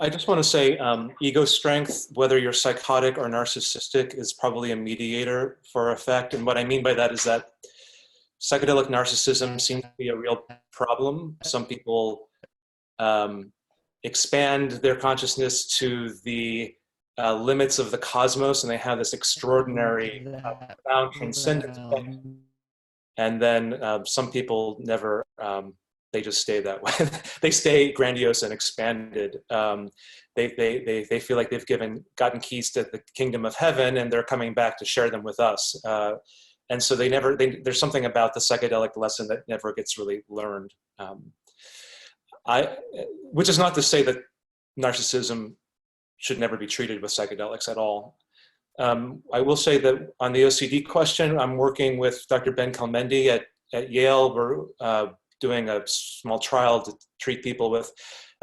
I just want to say ego strength, whether you're psychotic or narcissistic, is probably a mediator for effect. And what I mean by that is that psychedelic narcissism seems to be a real problem. Some people expand their consciousness to the limits of the cosmos, and they have this extraordinary profound transcendence. And then some people never, they just stay that way. They stay grandiose and expanded. They feel like they've gotten keys to the kingdom of heaven, and they're coming back to share them with us. And so there's something about the psychedelic lesson that never gets really learned. Which is not to say that narcissism should never be treated with psychedelics at all. I will say that on the OCD question, I'm working with Dr. Ben Kalmendi at Yale. We're doing a small trial to treat people with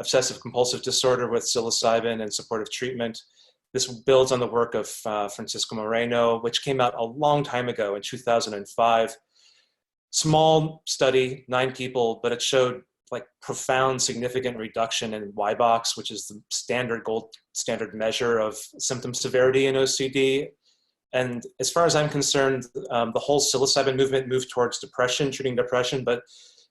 obsessive compulsive disorder with psilocybin and supportive treatment. This builds on the work of Francisco Moreno, which came out a long time ago in 2005. Small study, 9 people, but it showed like profound significant reduction in Y-box, which is the gold standard measure of symptom severity in OCD. And as far as I'm concerned, the whole psilocybin movement moved towards treating depression, but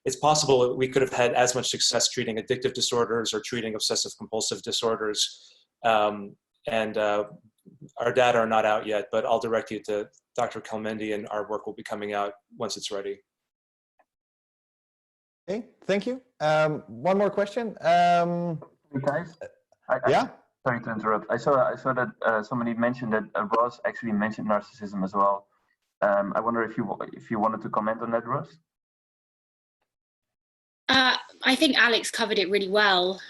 it's possible that we could have had as much success treating addictive disorders or treating obsessive compulsive disorders. And our data are not out yet, but I'll direct you to Dr. Kalmendi, and our work will be coming out once it's ready. Okay, thank you. One more question. Guys, Yeah. Sorry to interrupt. I saw that somebody mentioned that Ross actually mentioned narcissism as well. I wonder if you wanted to comment on that, Ross. I think Alex covered it really well.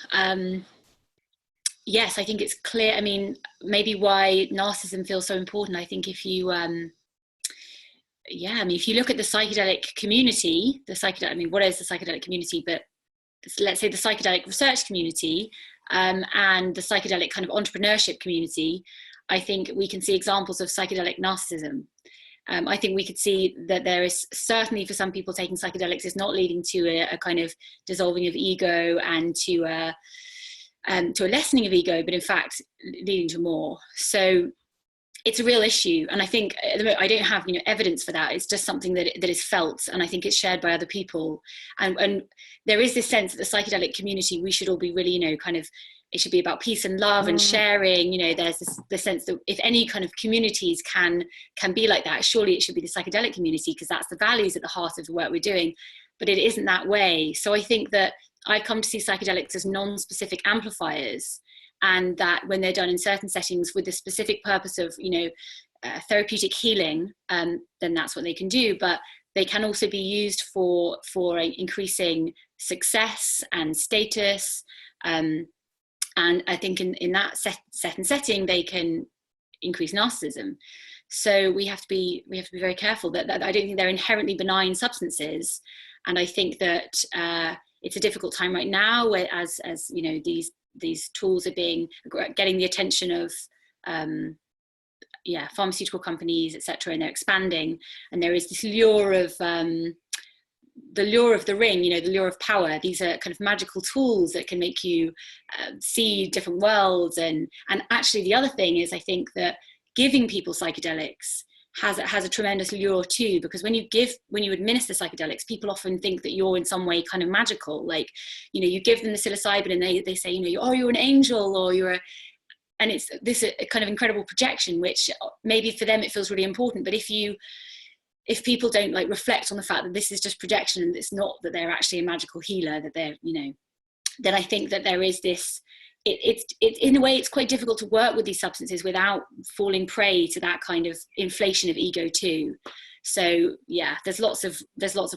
Yes, I think it's clear. I mean, maybe why narcissism feels so important. I think if you if you look at the psychedelic community, what is the psychedelic community? But let's say the psychedelic research community and the psychedelic kind of entrepreneurship community, I think we can see examples of psychedelic narcissism. I think we could see that there is certainly, for some people, taking psychedelics is not leading to a kind of dissolving of ego and to a lessening of ego, but in fact leading to more. So it's a real issue, and I think I don't have evidence for that. It's just something that is felt, and I think it's shared by other people. And there is this sense that the psychedelic community, we should all be really kind of, it should be about peace and love and sharing. There's the sense that if any kind of communities can be like that, surely it should be the psychedelic community, because that's the values at the heart of the work we're doing. But it isn't that way. So I think that I come to see psychedelics as non-specific amplifiers, and that when they're done in certain settings with the specific purpose of therapeutic healing, then that's what they can do. But they can also be used for increasing success and status, and I think in that certain setting they can increase narcissism. So we have to be very careful that I don't think they're inherently benign substances, and I think that it's a difficult time right now, where as these tools are getting the attention of pharmaceutical companies, etc., and they're expanding, and there is this lure of the ring, the lure of power. These are kind of magical tools that can make you see different worlds, and actually the other thing is, I think that giving people psychedelics has a tremendous lure too, because when you administer psychedelics, people often think that you're in some way kind of magical. Like, you give them the psilocybin and they say, you're an angel, or and it's this kind of incredible projection, which maybe for them it feels really important. But if people don't reflect on the fact that this is just projection, and it's not that they're actually a magical healer, that they're, then I think that there is this, it's in a way, it's quite difficult to work with these substances without falling prey to that kind of inflation of ego too. So yeah, there's lots of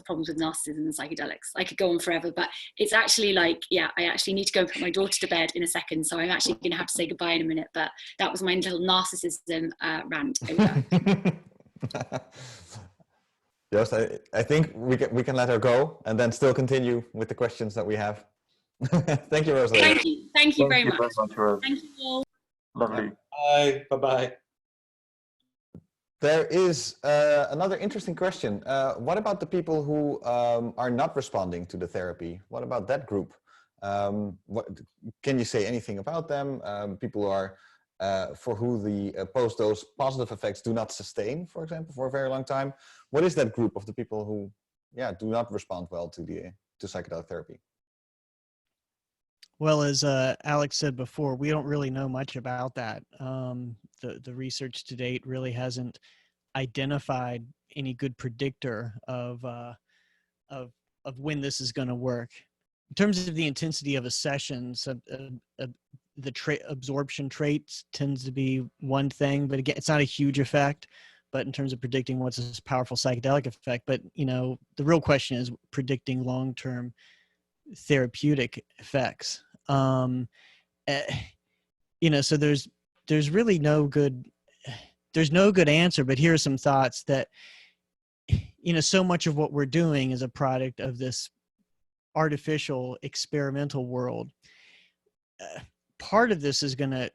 problems with narcissism and psychedelics. I could go on forever, but it's actually I actually need to go and put my daughter to bed in a second, so I'm actually going to have to say goodbye in a minute. But that was my little narcissism rant over that. Joost, I think we can let her go and then still continue with the questions that we have. Thank you, Rosalie. Thank you very much. Rose. Thank you all. Lovely. Bye-bye. There is another interesting question. What about the people who are not responding to the therapy? What about that group? Can you say anything about them? People who are for who the post-dose positive effects do not sustain, for example, for a very long time. What is that group of the people who, do not respond well to psychedelic therapy? Well, as Alex said before, we don't really know much about that. The research to date really hasn't identified any good predictor of when this is going to work. In terms of the intensity of a session, so, the absorption traits tends to be one thing, but again, it's not a huge effect. But in terms of predicting what's this powerful psychedelic effect, but the real question is predicting long-term therapeutic effects. So there's really no good answer. But here are some thoughts that so much of what we're doing is a product of this artificial experimental world. Part of this is going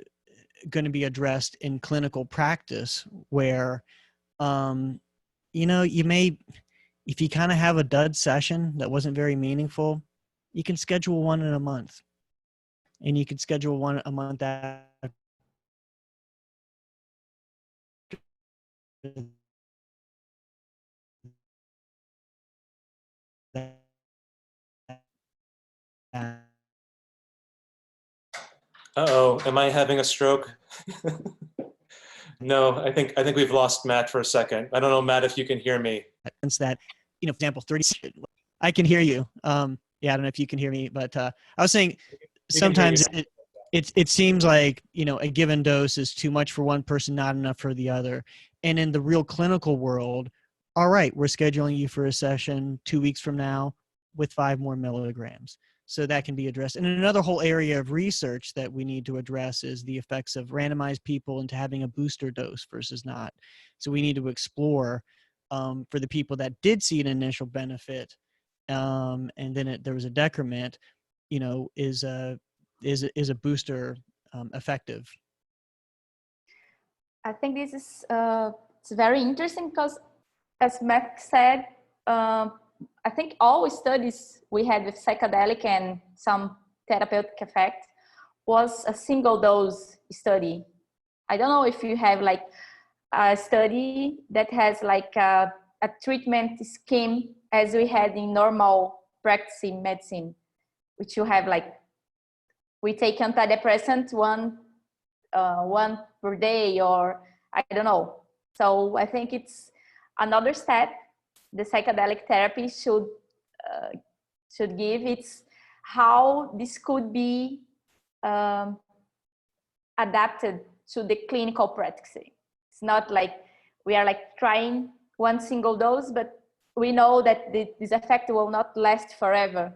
to be addressed in clinical practice, where you may, if you kind of have a dud session that wasn't very meaningful, you can schedule one in a month, and you can schedule one a month after that. Uh-oh, am I having a stroke? No, I think we've lost Matt for a second. I don't know, Matt, if you can hear me. That, for example, 30, I can hear you. Yeah, I don't know if you can hear me, but I was saying sometimes it seems like, a given dose is too much for one person, not enough for the other. And in the real clinical world, all right, we're scheduling you for a session 2 weeks from now with 5 more milligrams. So that can be addressed. And another whole area of research that we need to address is the effects of randomized people into having a booster dose versus not. So we need to explore for the people that did see an initial benefit, and then there was a decrement, is a booster effective? I think this is it's very interesting because, as Matt said, I think all studies we had with psychedelic and some therapeutic effect was a single dose study. I don't know if you have like a study that has like a treatment scheme as we had in normal practice in medicine, which you have like, we take antidepressant one per day, or I don't know. So I think it's another step the psychedelic therapy should give. It's how this could be adapted to the clinical practice. It's not like we are like trying one single dose, but we know that this effect will not last forever.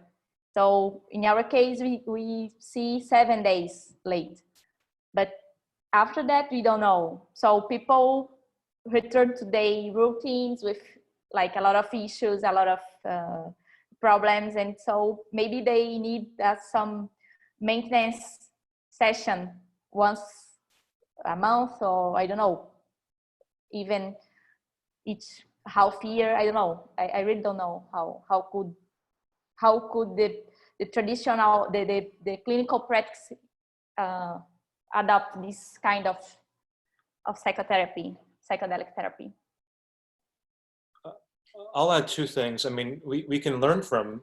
So in our case, we see 7 days late, but after that, we don't know. So people return to their routines with like a lot of issues, a lot of problems. And so maybe they need some maintenance session once a month, or I don't know, even each half year. I don't know. I really don't know how could the traditional, the clinical practice adopt this kind of psychotherapy, psychedelic therapy. I'll add 2 things. I mean, we can learn from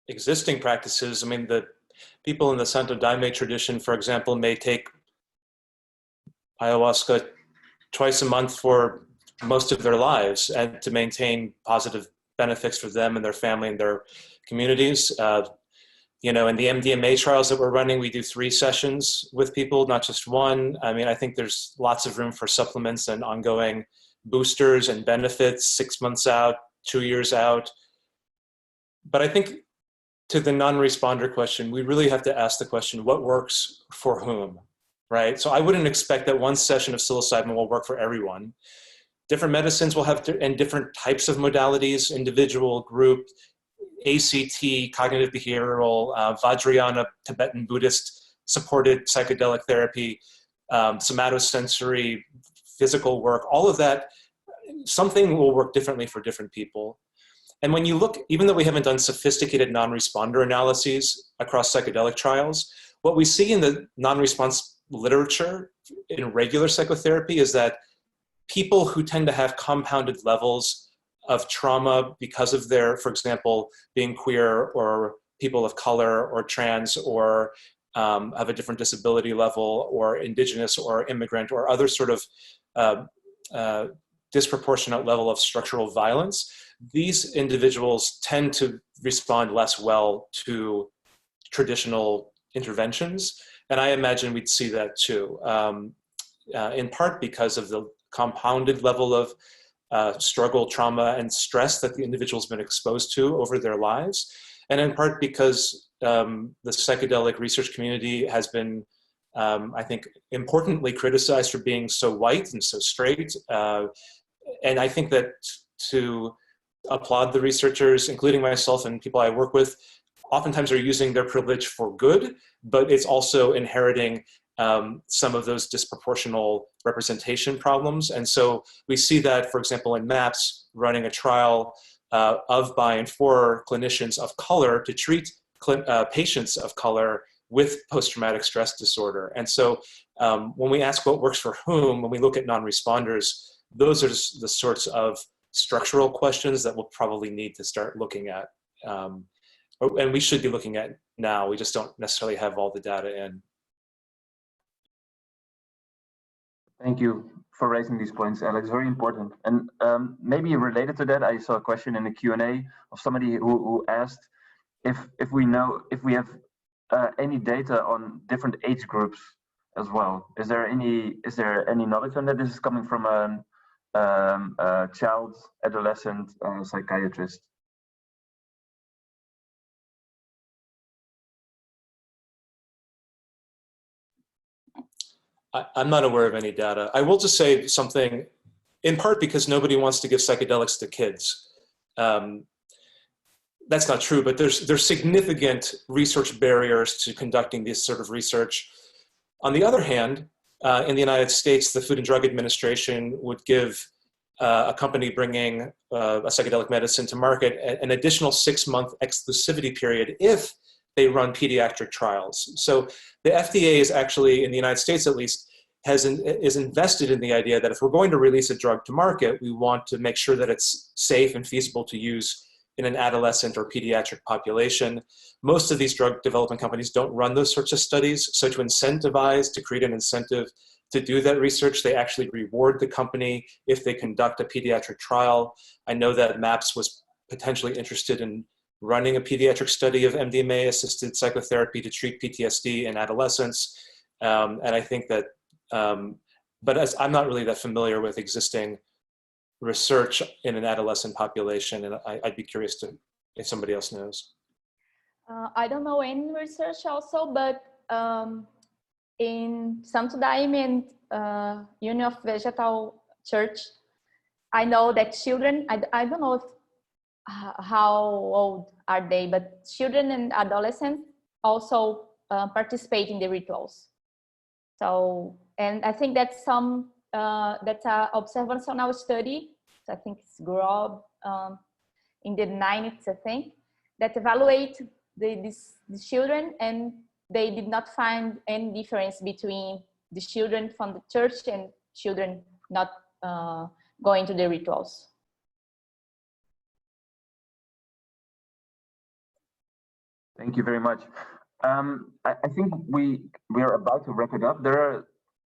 existing practices. I mean, the people in the Santo Daime tradition, for example, may take ayahuasca twice a month for most of their lives, and to maintain positive benefits for them and their family and their communities. In the MDMA trials that we're running, we do 3 sessions with people, not just 1. I mean, I think there's lots of room for supplements and ongoing boosters and benefits 6 months out, 2 years out. But I think to the non-responder question, we really have to ask the question, what works for whom, right? So I wouldn't expect that one session of psilocybin will work for everyone. Different medicines will have and different types of modalities, individual, group, ACT, cognitive behavioral, Vajrayana, Tibetan Buddhist supported psychedelic therapy, somatosensory, physical work, all of that, something will work differently for different people. And when you look, even though we haven't done sophisticated non-responder analyses across psychedelic trials, what we see in the non-response literature in regular psychotherapy is that people who tend to have compounded levels of trauma because of their, for example, being queer or people of color or trans or have a different disability level or indigenous or immigrant or other sort of disproportionate level of structural violence, these individuals tend to respond less well to traditional interventions. And I imagine we'd see that too, in part because of the compounded level of struggle, trauma, and stress that the individual's been exposed to over their lives. And in part because the psychedelic research community has been, I think, importantly criticized for being so white and so straight. And I think that to applaud the researchers, including myself and people I work with, oftentimes are using their privilege for good, but it's also inheriting some of those disproportional representation problems. And so we see that, for example, in MAPS, running a trial of, by, and for clinicians of color to treat patients of color with post-traumatic stress disorder. And so when we ask what works for whom, when we look at non-responders, those are the sorts of structural questions that we'll probably need to start looking at. And we should be looking at now. We just don't necessarily have all the data in. Thank you for raising these points, Alex. Very important. And maybe related to that, I saw a question in the Q&A of somebody who asked if we have any data on different age groups as well. Is there any knowledge on that? This is coming from a child, adolescent psychiatrist. I'm not aware of any data. I will just say something, in part because nobody wants to give psychedelics to kids. That's not true, but there's significant research barriers to conducting this sort of research. On the other hand, in the United States, the Food and Drug Administration would give a company bringing a psychedelic medicine to market an additional 6-month exclusivity period if they run pediatric trials. So the FDA is actually, in the United States at least, is invested in the idea that if we're going to release a drug to market, we want to make sure that it's safe and feasible to use in an adolescent or pediatric population. Most of these drug development companies don't run those sorts of studies. So to incentivize, to create an incentive to do that research, they actually reward the company if they conduct a pediatric trial. I know that MAPS was potentially interested in running a pediatric study of MDMA-assisted psychotherapy to treat PTSD in adolescents. And I think that, but as I'm not really that familiar with existing research in an adolescent population, and I'd be curious if somebody else knows. I don't know any research also, but in Santo Daime and Union of Vegetal Church, I know that children, I don't know if how old are they, but children and adolescents also participate in the rituals. So, and I think that's that's an observational study. So I think it's Grob in the 90s, I think, that evaluate these children, and they did not find any difference between the children from the church and children not going to the rituals. Thank you very much. I think we are about to wrap it up. There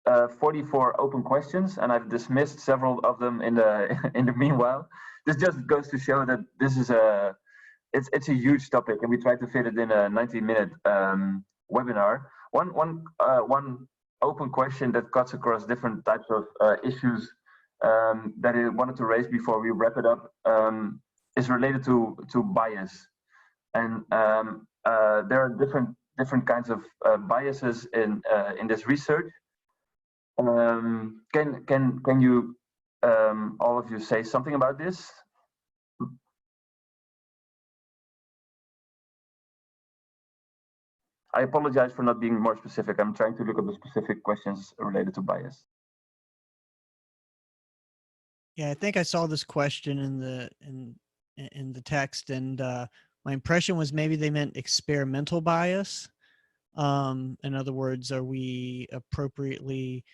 are 44 open questions, and I've dismissed several of them in the meanwhile. This just goes to show that this is it's a huge topic, and we try to fit it in a 90-minute webinar. One open question that cuts across different types of issues that I wanted to raise before we wrap it up is related to bias, and there are different kinds of biases in this research. Can you all of you say something about this? I apologize for not being more specific. I'm trying to look at the specific questions related to bias. Yeah, I think I saw this question in the text, and my impression was maybe they meant experimental bias. In other words, are we appropriately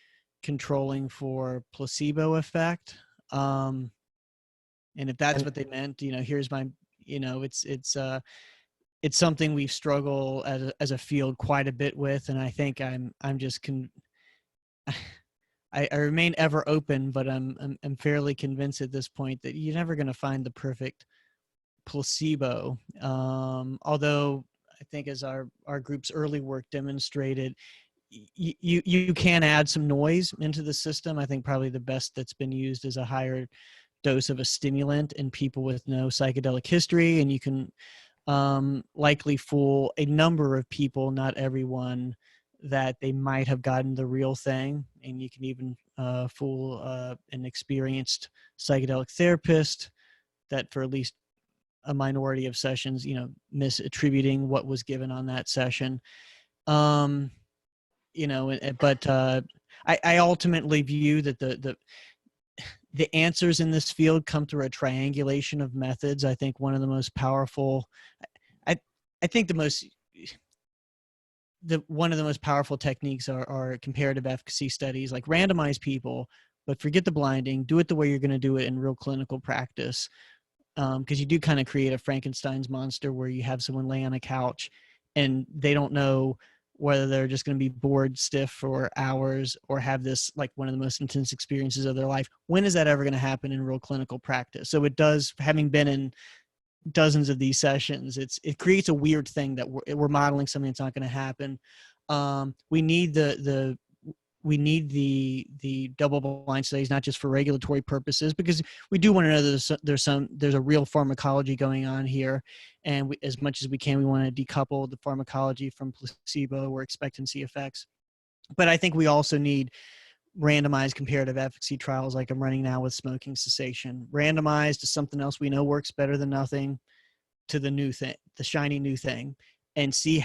controlling for placebo effect? And if that's what they meant, here's my, it's it's something we've struggled as a field quite a bit with, and I think I'm just I remain ever open, but I'm fairly convinced at this point that you're never going to find the perfect placebo. Although I think, as our group's early work demonstrated, you can add some noise into the system. I think probably the best that's been used is a higher dose of a stimulant in people with no psychedelic history, and you can likely fool a number of people, not everyone, that they might have gotten the real thing. And you can even fool an experienced psychedelic therapist that for at least a minority of sessions, misattributing what was given on that session. But I ultimately view that the answers in this field come through a triangulation of methods. I think one of the most powerful, I think one of the most powerful techniques are comparative efficacy studies, like randomize people, but forget the blinding, do it the way you're going to do it in real clinical practice. Because you do kind of create a Frankenstein's monster where you have someone lay on a couch and they don't know whether they're just going to be bored stiff for hours or have this like one of the most intense experiences of their life. When is that ever going to happen in real clinical practice? So it does, having been in dozens of these sessions, it creates a weird thing that we're modeling something that's not going to happen. We need the double-blind studies, not just for regulatory purposes, because we do want to know that there's a real pharmacology going on here, and as much as we can, we want to decouple the pharmacology from placebo or expectancy effects. But I think we also need randomized comparative efficacy trials like I'm running now with smoking cessation, randomized to something else we know works better than nothing, to the new thing, the shiny new thing, and see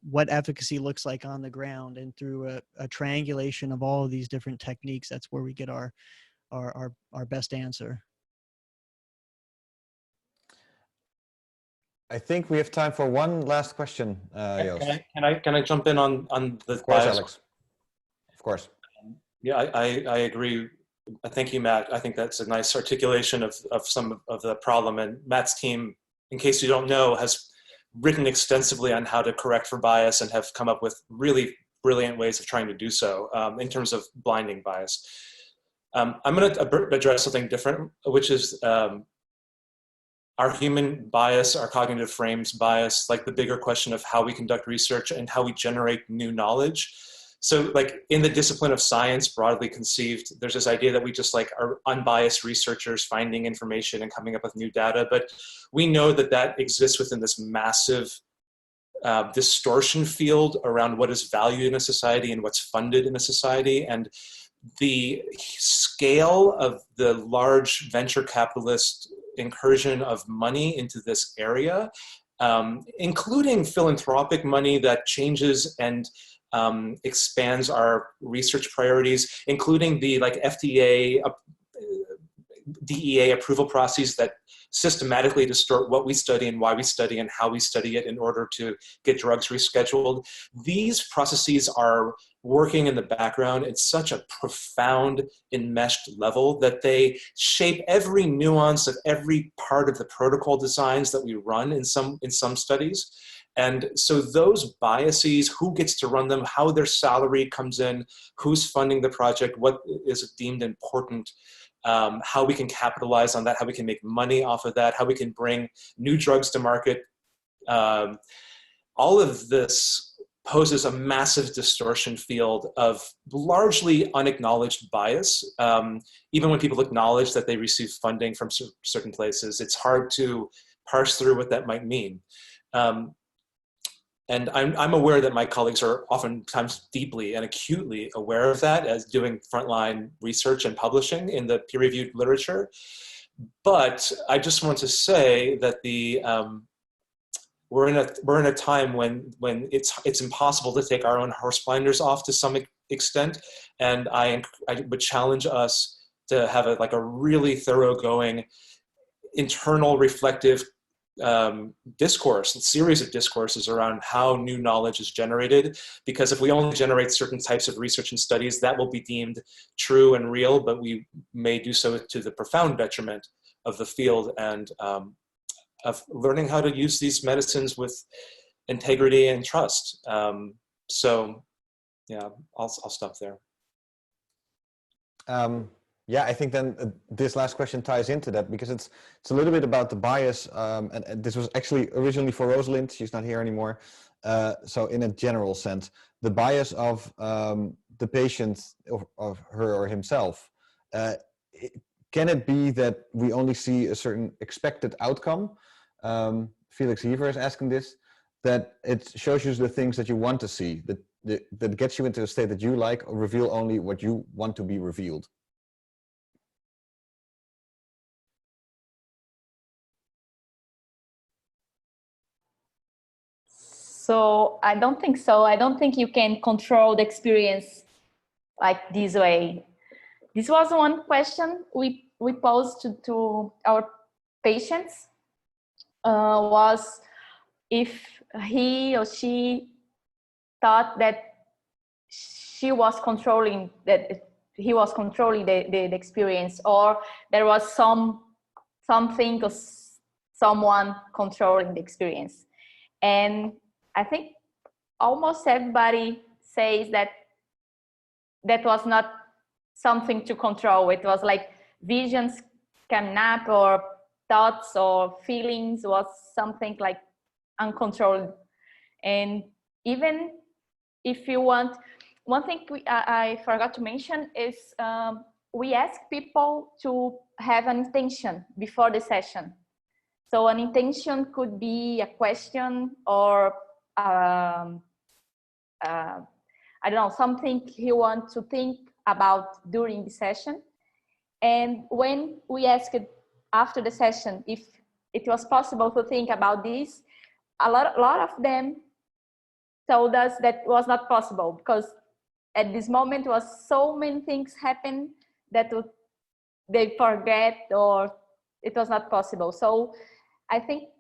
what efficacy looks like on the ground. And through a triangulation of all of these different techniques, that's where we get our best answer. I think we have time for one last question, Joost. Can I jump in on the Of course, bias? Alex. Of course. Yeah, I agree. Thank you, Matt. I think that's a nice articulation of some of the problem. And Matt's team, in case you don't know, has written extensively on how to correct for bias and have come up with really brilliant ways of trying to do so in terms of blinding bias. I'm going to address something different, which is our human bias, our cognitive frames bias, like the bigger question of how we conduct research and how we generate new knowledge. So like in the discipline of science, broadly conceived, there's this idea that we just like are unbiased researchers finding information and coming up with new data. But we know that exists within this massive distortion field around what is valued in a society and what's funded in a society. And the scale of the large venture capitalist incursion of money into this area, including philanthropic money that changes and expands our research priorities, including the like FDA, DEA approval processes that systematically distort what we study and why we study and how we study it in order to get drugs rescheduled. These processes are working in the background at such a profound, enmeshed level that they shape every nuance of every part of the protocol designs that we run in some studies. And so those biases, who gets to run them, how their salary comes in, who's funding the project, what is deemed important, how we can capitalize on that, how we can make money off of that, how we can bring new drugs to market. All of this poses a massive distortion field of largely unacknowledged bias. Even when people acknowledge that they receive funding from certain places, it's hard to parse through what that might mean. And I'm aware that my colleagues are oftentimes deeply and acutely aware of that as doing frontline research and publishing in the peer-reviewed literature. But I just want to say that we're in a time when it's impossible to take our own horse blinders off to some extent, and I would challenge us to have a really thoroughgoing, internal, reflective discourse, a series of discourses around how new knowledge is generated, because if we only generate certain types of research and studies, that will be deemed true and real, but we may do so to the profound detriment of the field and learning how to use these medicines with integrity and trust. So yeah, I'll stop there. Yeah, I think then this last question ties into that, because it's a little bit about the bias, and this was actually originally for Rosalind. She's not here anymore. So in a general sense, the bias of the patient, of her or himself, can it be that we only see a certain expected outcome? Felix Heaver is asking this, that it shows you the things that you want to see, that gets you into a state that you like, or reveal only what you want to be revealed. So I don't think so. I don't think you can control the experience like this way. This was one question we posed to our patients, was if he or she thought that he was controlling the experience, or there was something or someone controlling the experience. And I think almost everybody says that was not something to control. It was like visions coming up, or thoughts or feelings was something like uncontrolled. And even if you want, one thing I forgot to mention is we ask people to have an intention before the session. So an intention could be a question, or I don't know, something you want to think about during the session. And when we asked after the session if it was possible to think about this, a lot of them told us that was not possible, because at this moment was so many things happen that they forget, or it was not possible. So I think,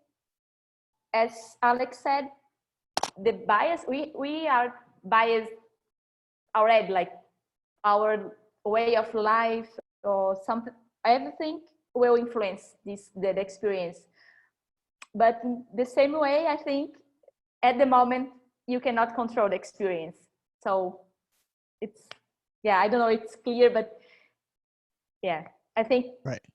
as Alex said, the bias, we are biased already, like our way of life or something, everything will influence the experience. But the same way, I think at the moment you cannot control the experience. So it's, yeah, I don't know, it's clear, but yeah, I think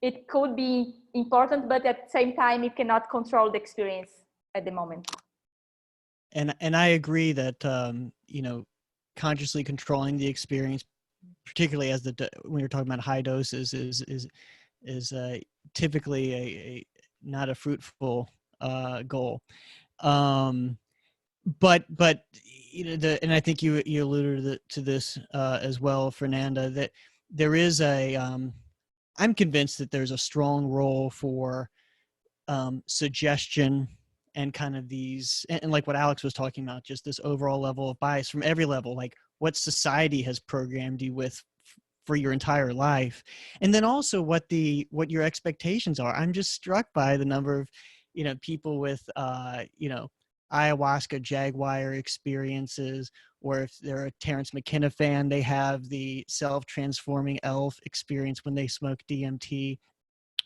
it could be important, but at the same time you cannot control the experience at the moment. And I agree that you know, consciously controlling the experience, particularly as when you're talking about high doses, is typically a not a fruitful goal. But you know, and I think you alluded to this as well, Fernanda, that there is I'm convinced that there's a strong role for suggestion and kind of these, and like what Alex was talking about, just this overall level of bias from every level, like what society has programmed you with for your entire life, and then also what your expectations are. I'm just struck by the number of, you know, people with you know, ayahuasca jaguar experiences, or if they're a Terrence McKenna fan, they have the self-transforming elf experience when they smoke DMT,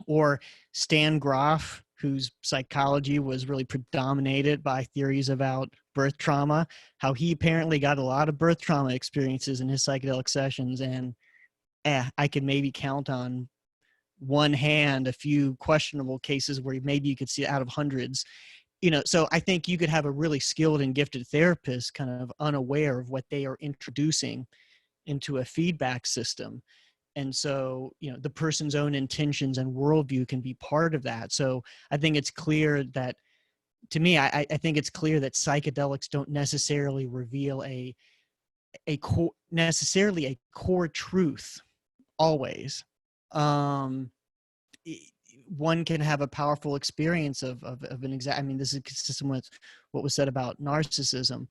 or Stan Groff, whose psychology was really predominated by theories about birth trauma, how he apparently got a lot of birth trauma experiences in his psychedelic sessions. And I could maybe count on one hand a few questionable cases where maybe you could see out of hundreds. You know, so I think you could have a really skilled and gifted therapist kind of unaware of what they are introducing into a feedback system. And so, you know, the person's own intentions and worldview can be part of that. So I think it's clear that, to me, I think it's clear that psychedelics don't necessarily reveal necessarily a core truth always. One can have a powerful experience of an exact, I mean, this is consistent with what was said about narcissism.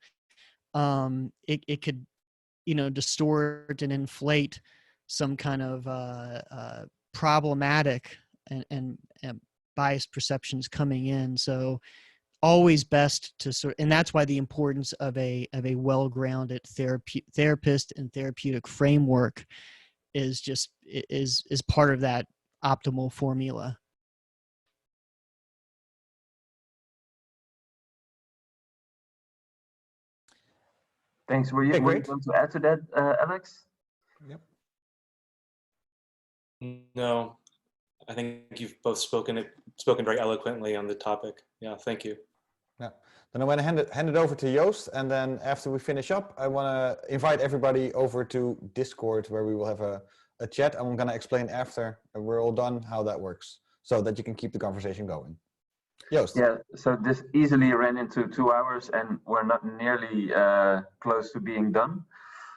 It could, you know, distort and inflate some kind of problematic and biased perceptions coming in. So always best to and that's why the importance of a well-grounded therapist and therapeutic framework is part of that optimal formula. Thanks. Were Okay, you great. going to add to that, Alex? Yep. No, I think you've both spoken very eloquently on the topic. Yeah, thank you. Yeah. Then I'm going to hand it over to Joost, and then after we finish up, I want to invite everybody over to Discord, where we will have a chat. I'm going to explain after we're all done how that works, so that you can keep the conversation going. Joost. Yeah, so this easily ran into 2 hours, and we're not nearly close to being done.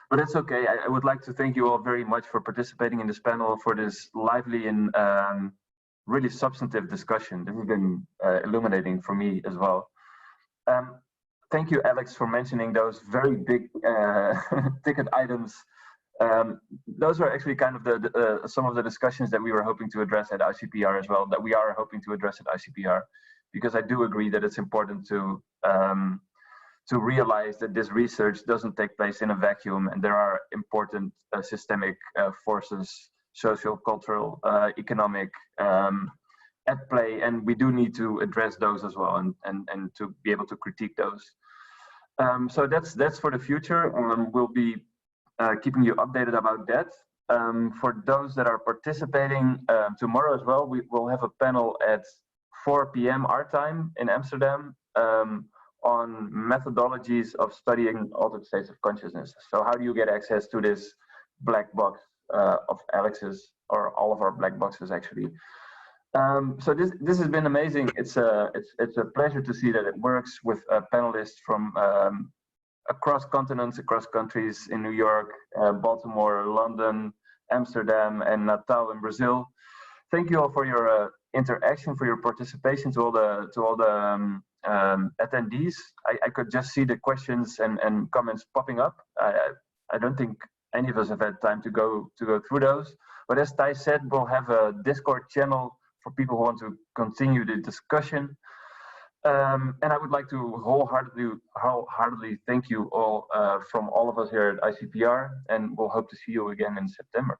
But it's okay. I would like to thank you all very much for participating in this panel, for this lively and really substantive discussion. This has been illuminating for me as well. Thank you, Alex, for mentioning those very big ticket items. Those are actually kind of some of the discussions that we were hoping to address at ICPR as well, that we are hoping to address at ICPR, because I do agree that it's important to realize that this research doesn't take place in a vacuum, and there are important systemic forces, social, cultural, economic, at play, and we do need to address those as well, and to be able to critique those. So that's for the future. We'll be keeping you updated about that. For those that are participating tomorrow as well, we will have a panel at 4 p.m. our time in Amsterdam on methodologies of studying altered states of consciousness. So how do you get access to this black box of Alex's, or all of our black boxes actually? So this has been amazing. It's a pleasure to see that it works with panelists from across continents, across countries, in New York, Baltimore, London, Amsterdam, and Natal in Brazil. Thank you all for your interaction, for your participation, to all the attendees. I could just see the questions and comments popping up. I don't think any of us have had time to go through those. But as Thijs said, we'll have a Discord channel for people who want to continue the discussion. And I would like to wholeheartedly thank you all from all of us here at ICPR, and we'll hope to see you again in September.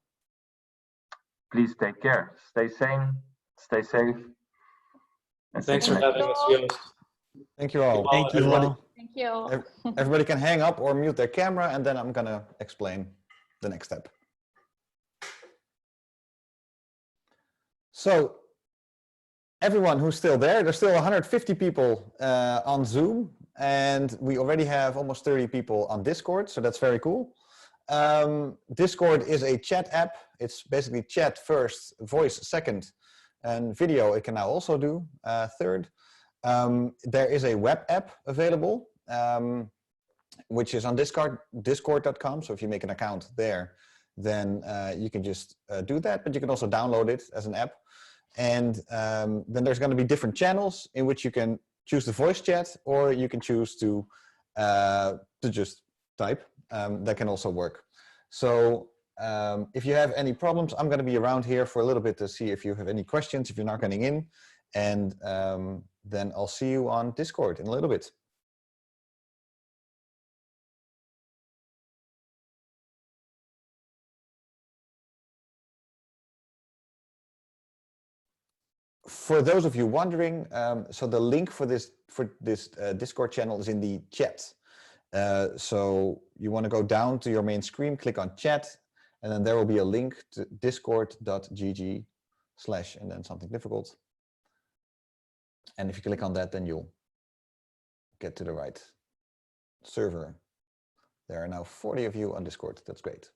Please take care, stay sane, stay safe. And Thanks for having us, Joost. Thank you all. Thank you everybody, all. Thank you. Everybody can hang up or mute their camera, and then I'm going to explain the next step. So everyone who's still there's still 150 people on Zoom, and we already have almost 30 people on Discord, so that's very cool. Discord is a chat app. It's basically chat first, voice second, and video it can now also do third. There is a web app available, which is on discord.com. So if you make an account there, then you can just do that, but you can also download it as an app. And then there's going to be different channels in which you can choose the voice chat, or you can choose to just type. That can also work. So if you have any problems, I'm going to be around here for a little bit to see if you have any questions, if you're not getting in. And then I'll see you on Discord in a little bit. For those of you wondering, so the link for this Discord channel is in the chat. So you want to go down to your main screen, click on chat, and then there will be a link to discord.gg/ and then something difficult. And if you click on that, then you'll get to the right server. There are now 40 of you on Discord. That's great.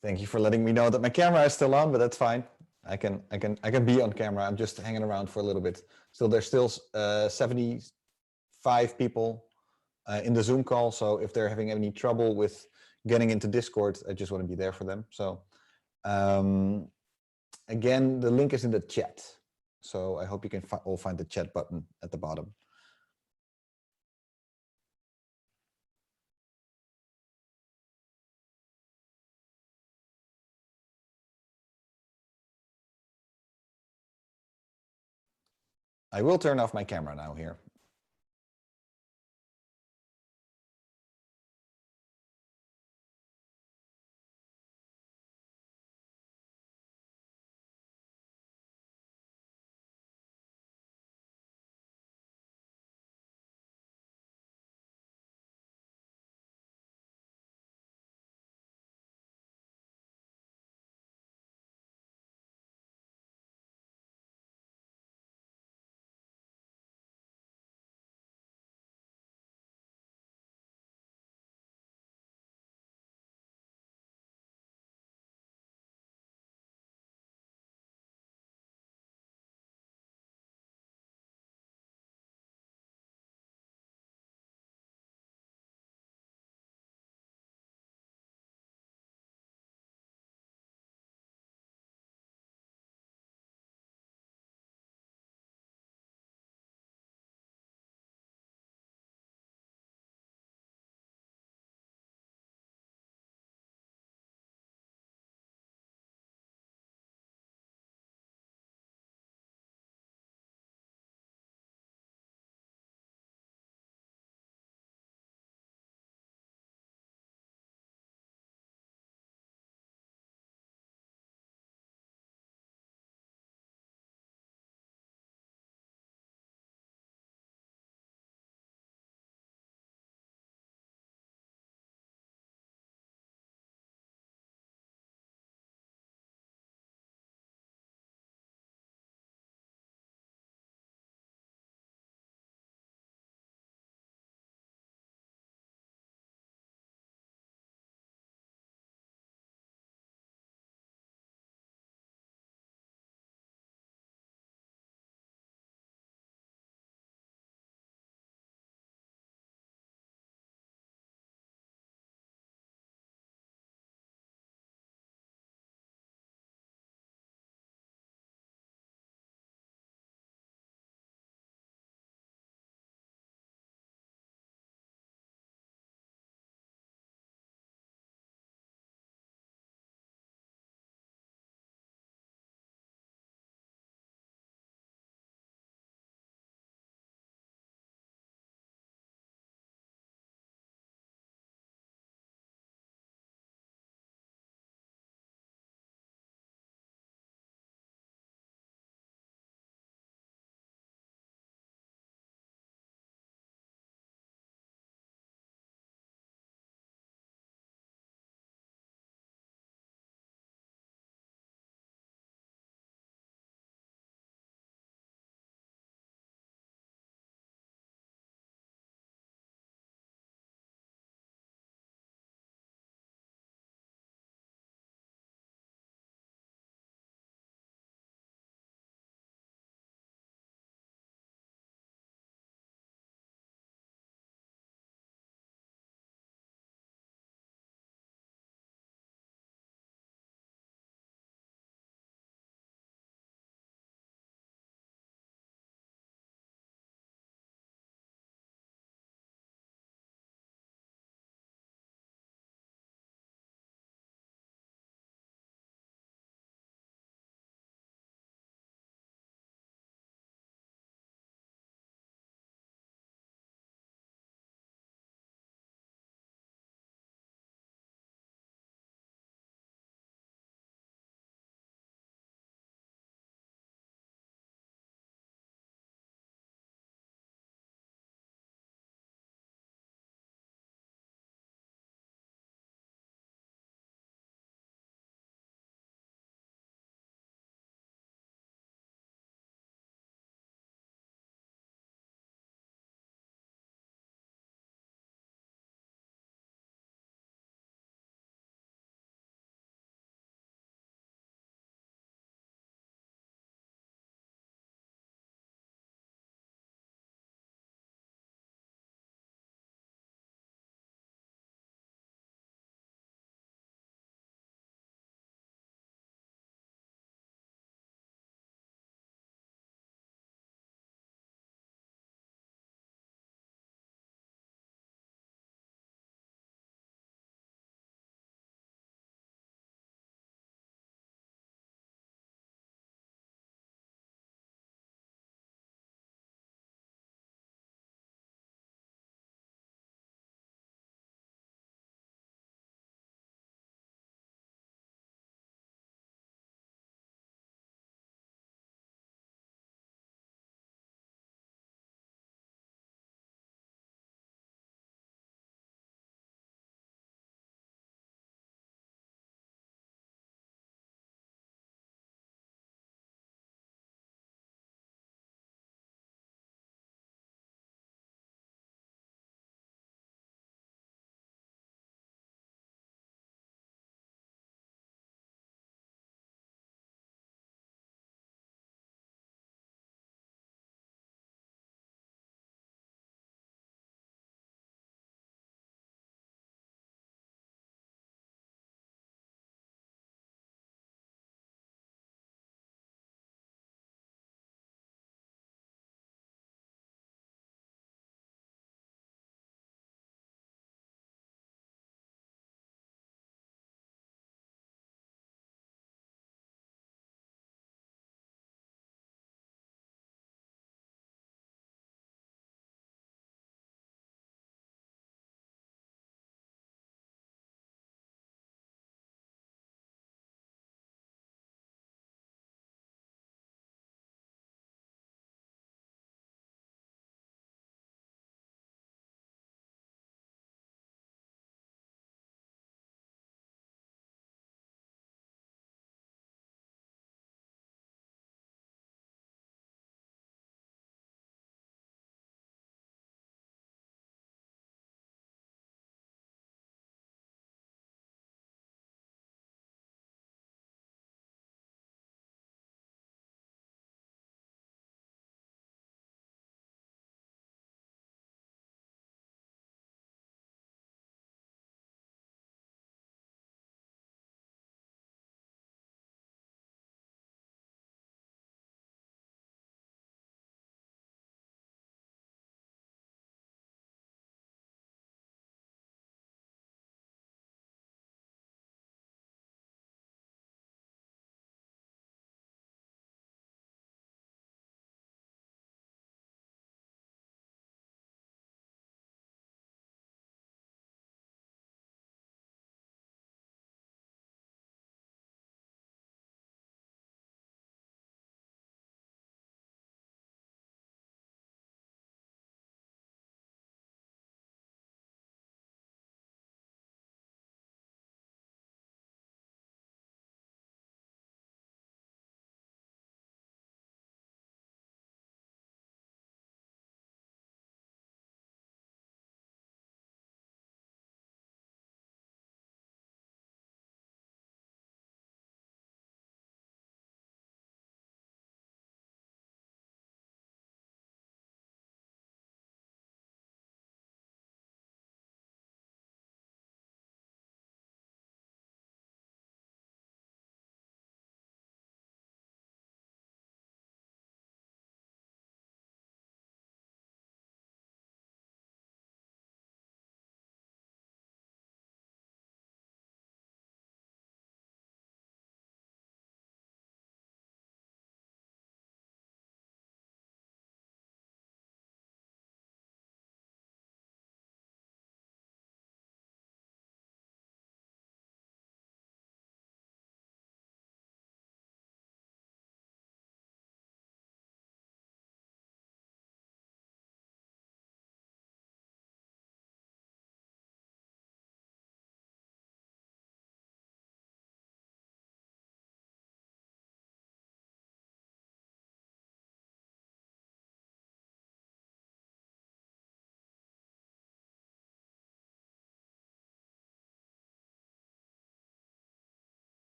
Thank you for letting me know that my camera is still on, but that's fine. I can be on camera. I'm just hanging around for a little bit. So there's still 75 people in the Zoom call. So if they're having any trouble with getting into Discord, I just want to be there for them. So again, the link is in the chat. So I hope you can all find the chat button at the bottom. I will turn off my camera now here.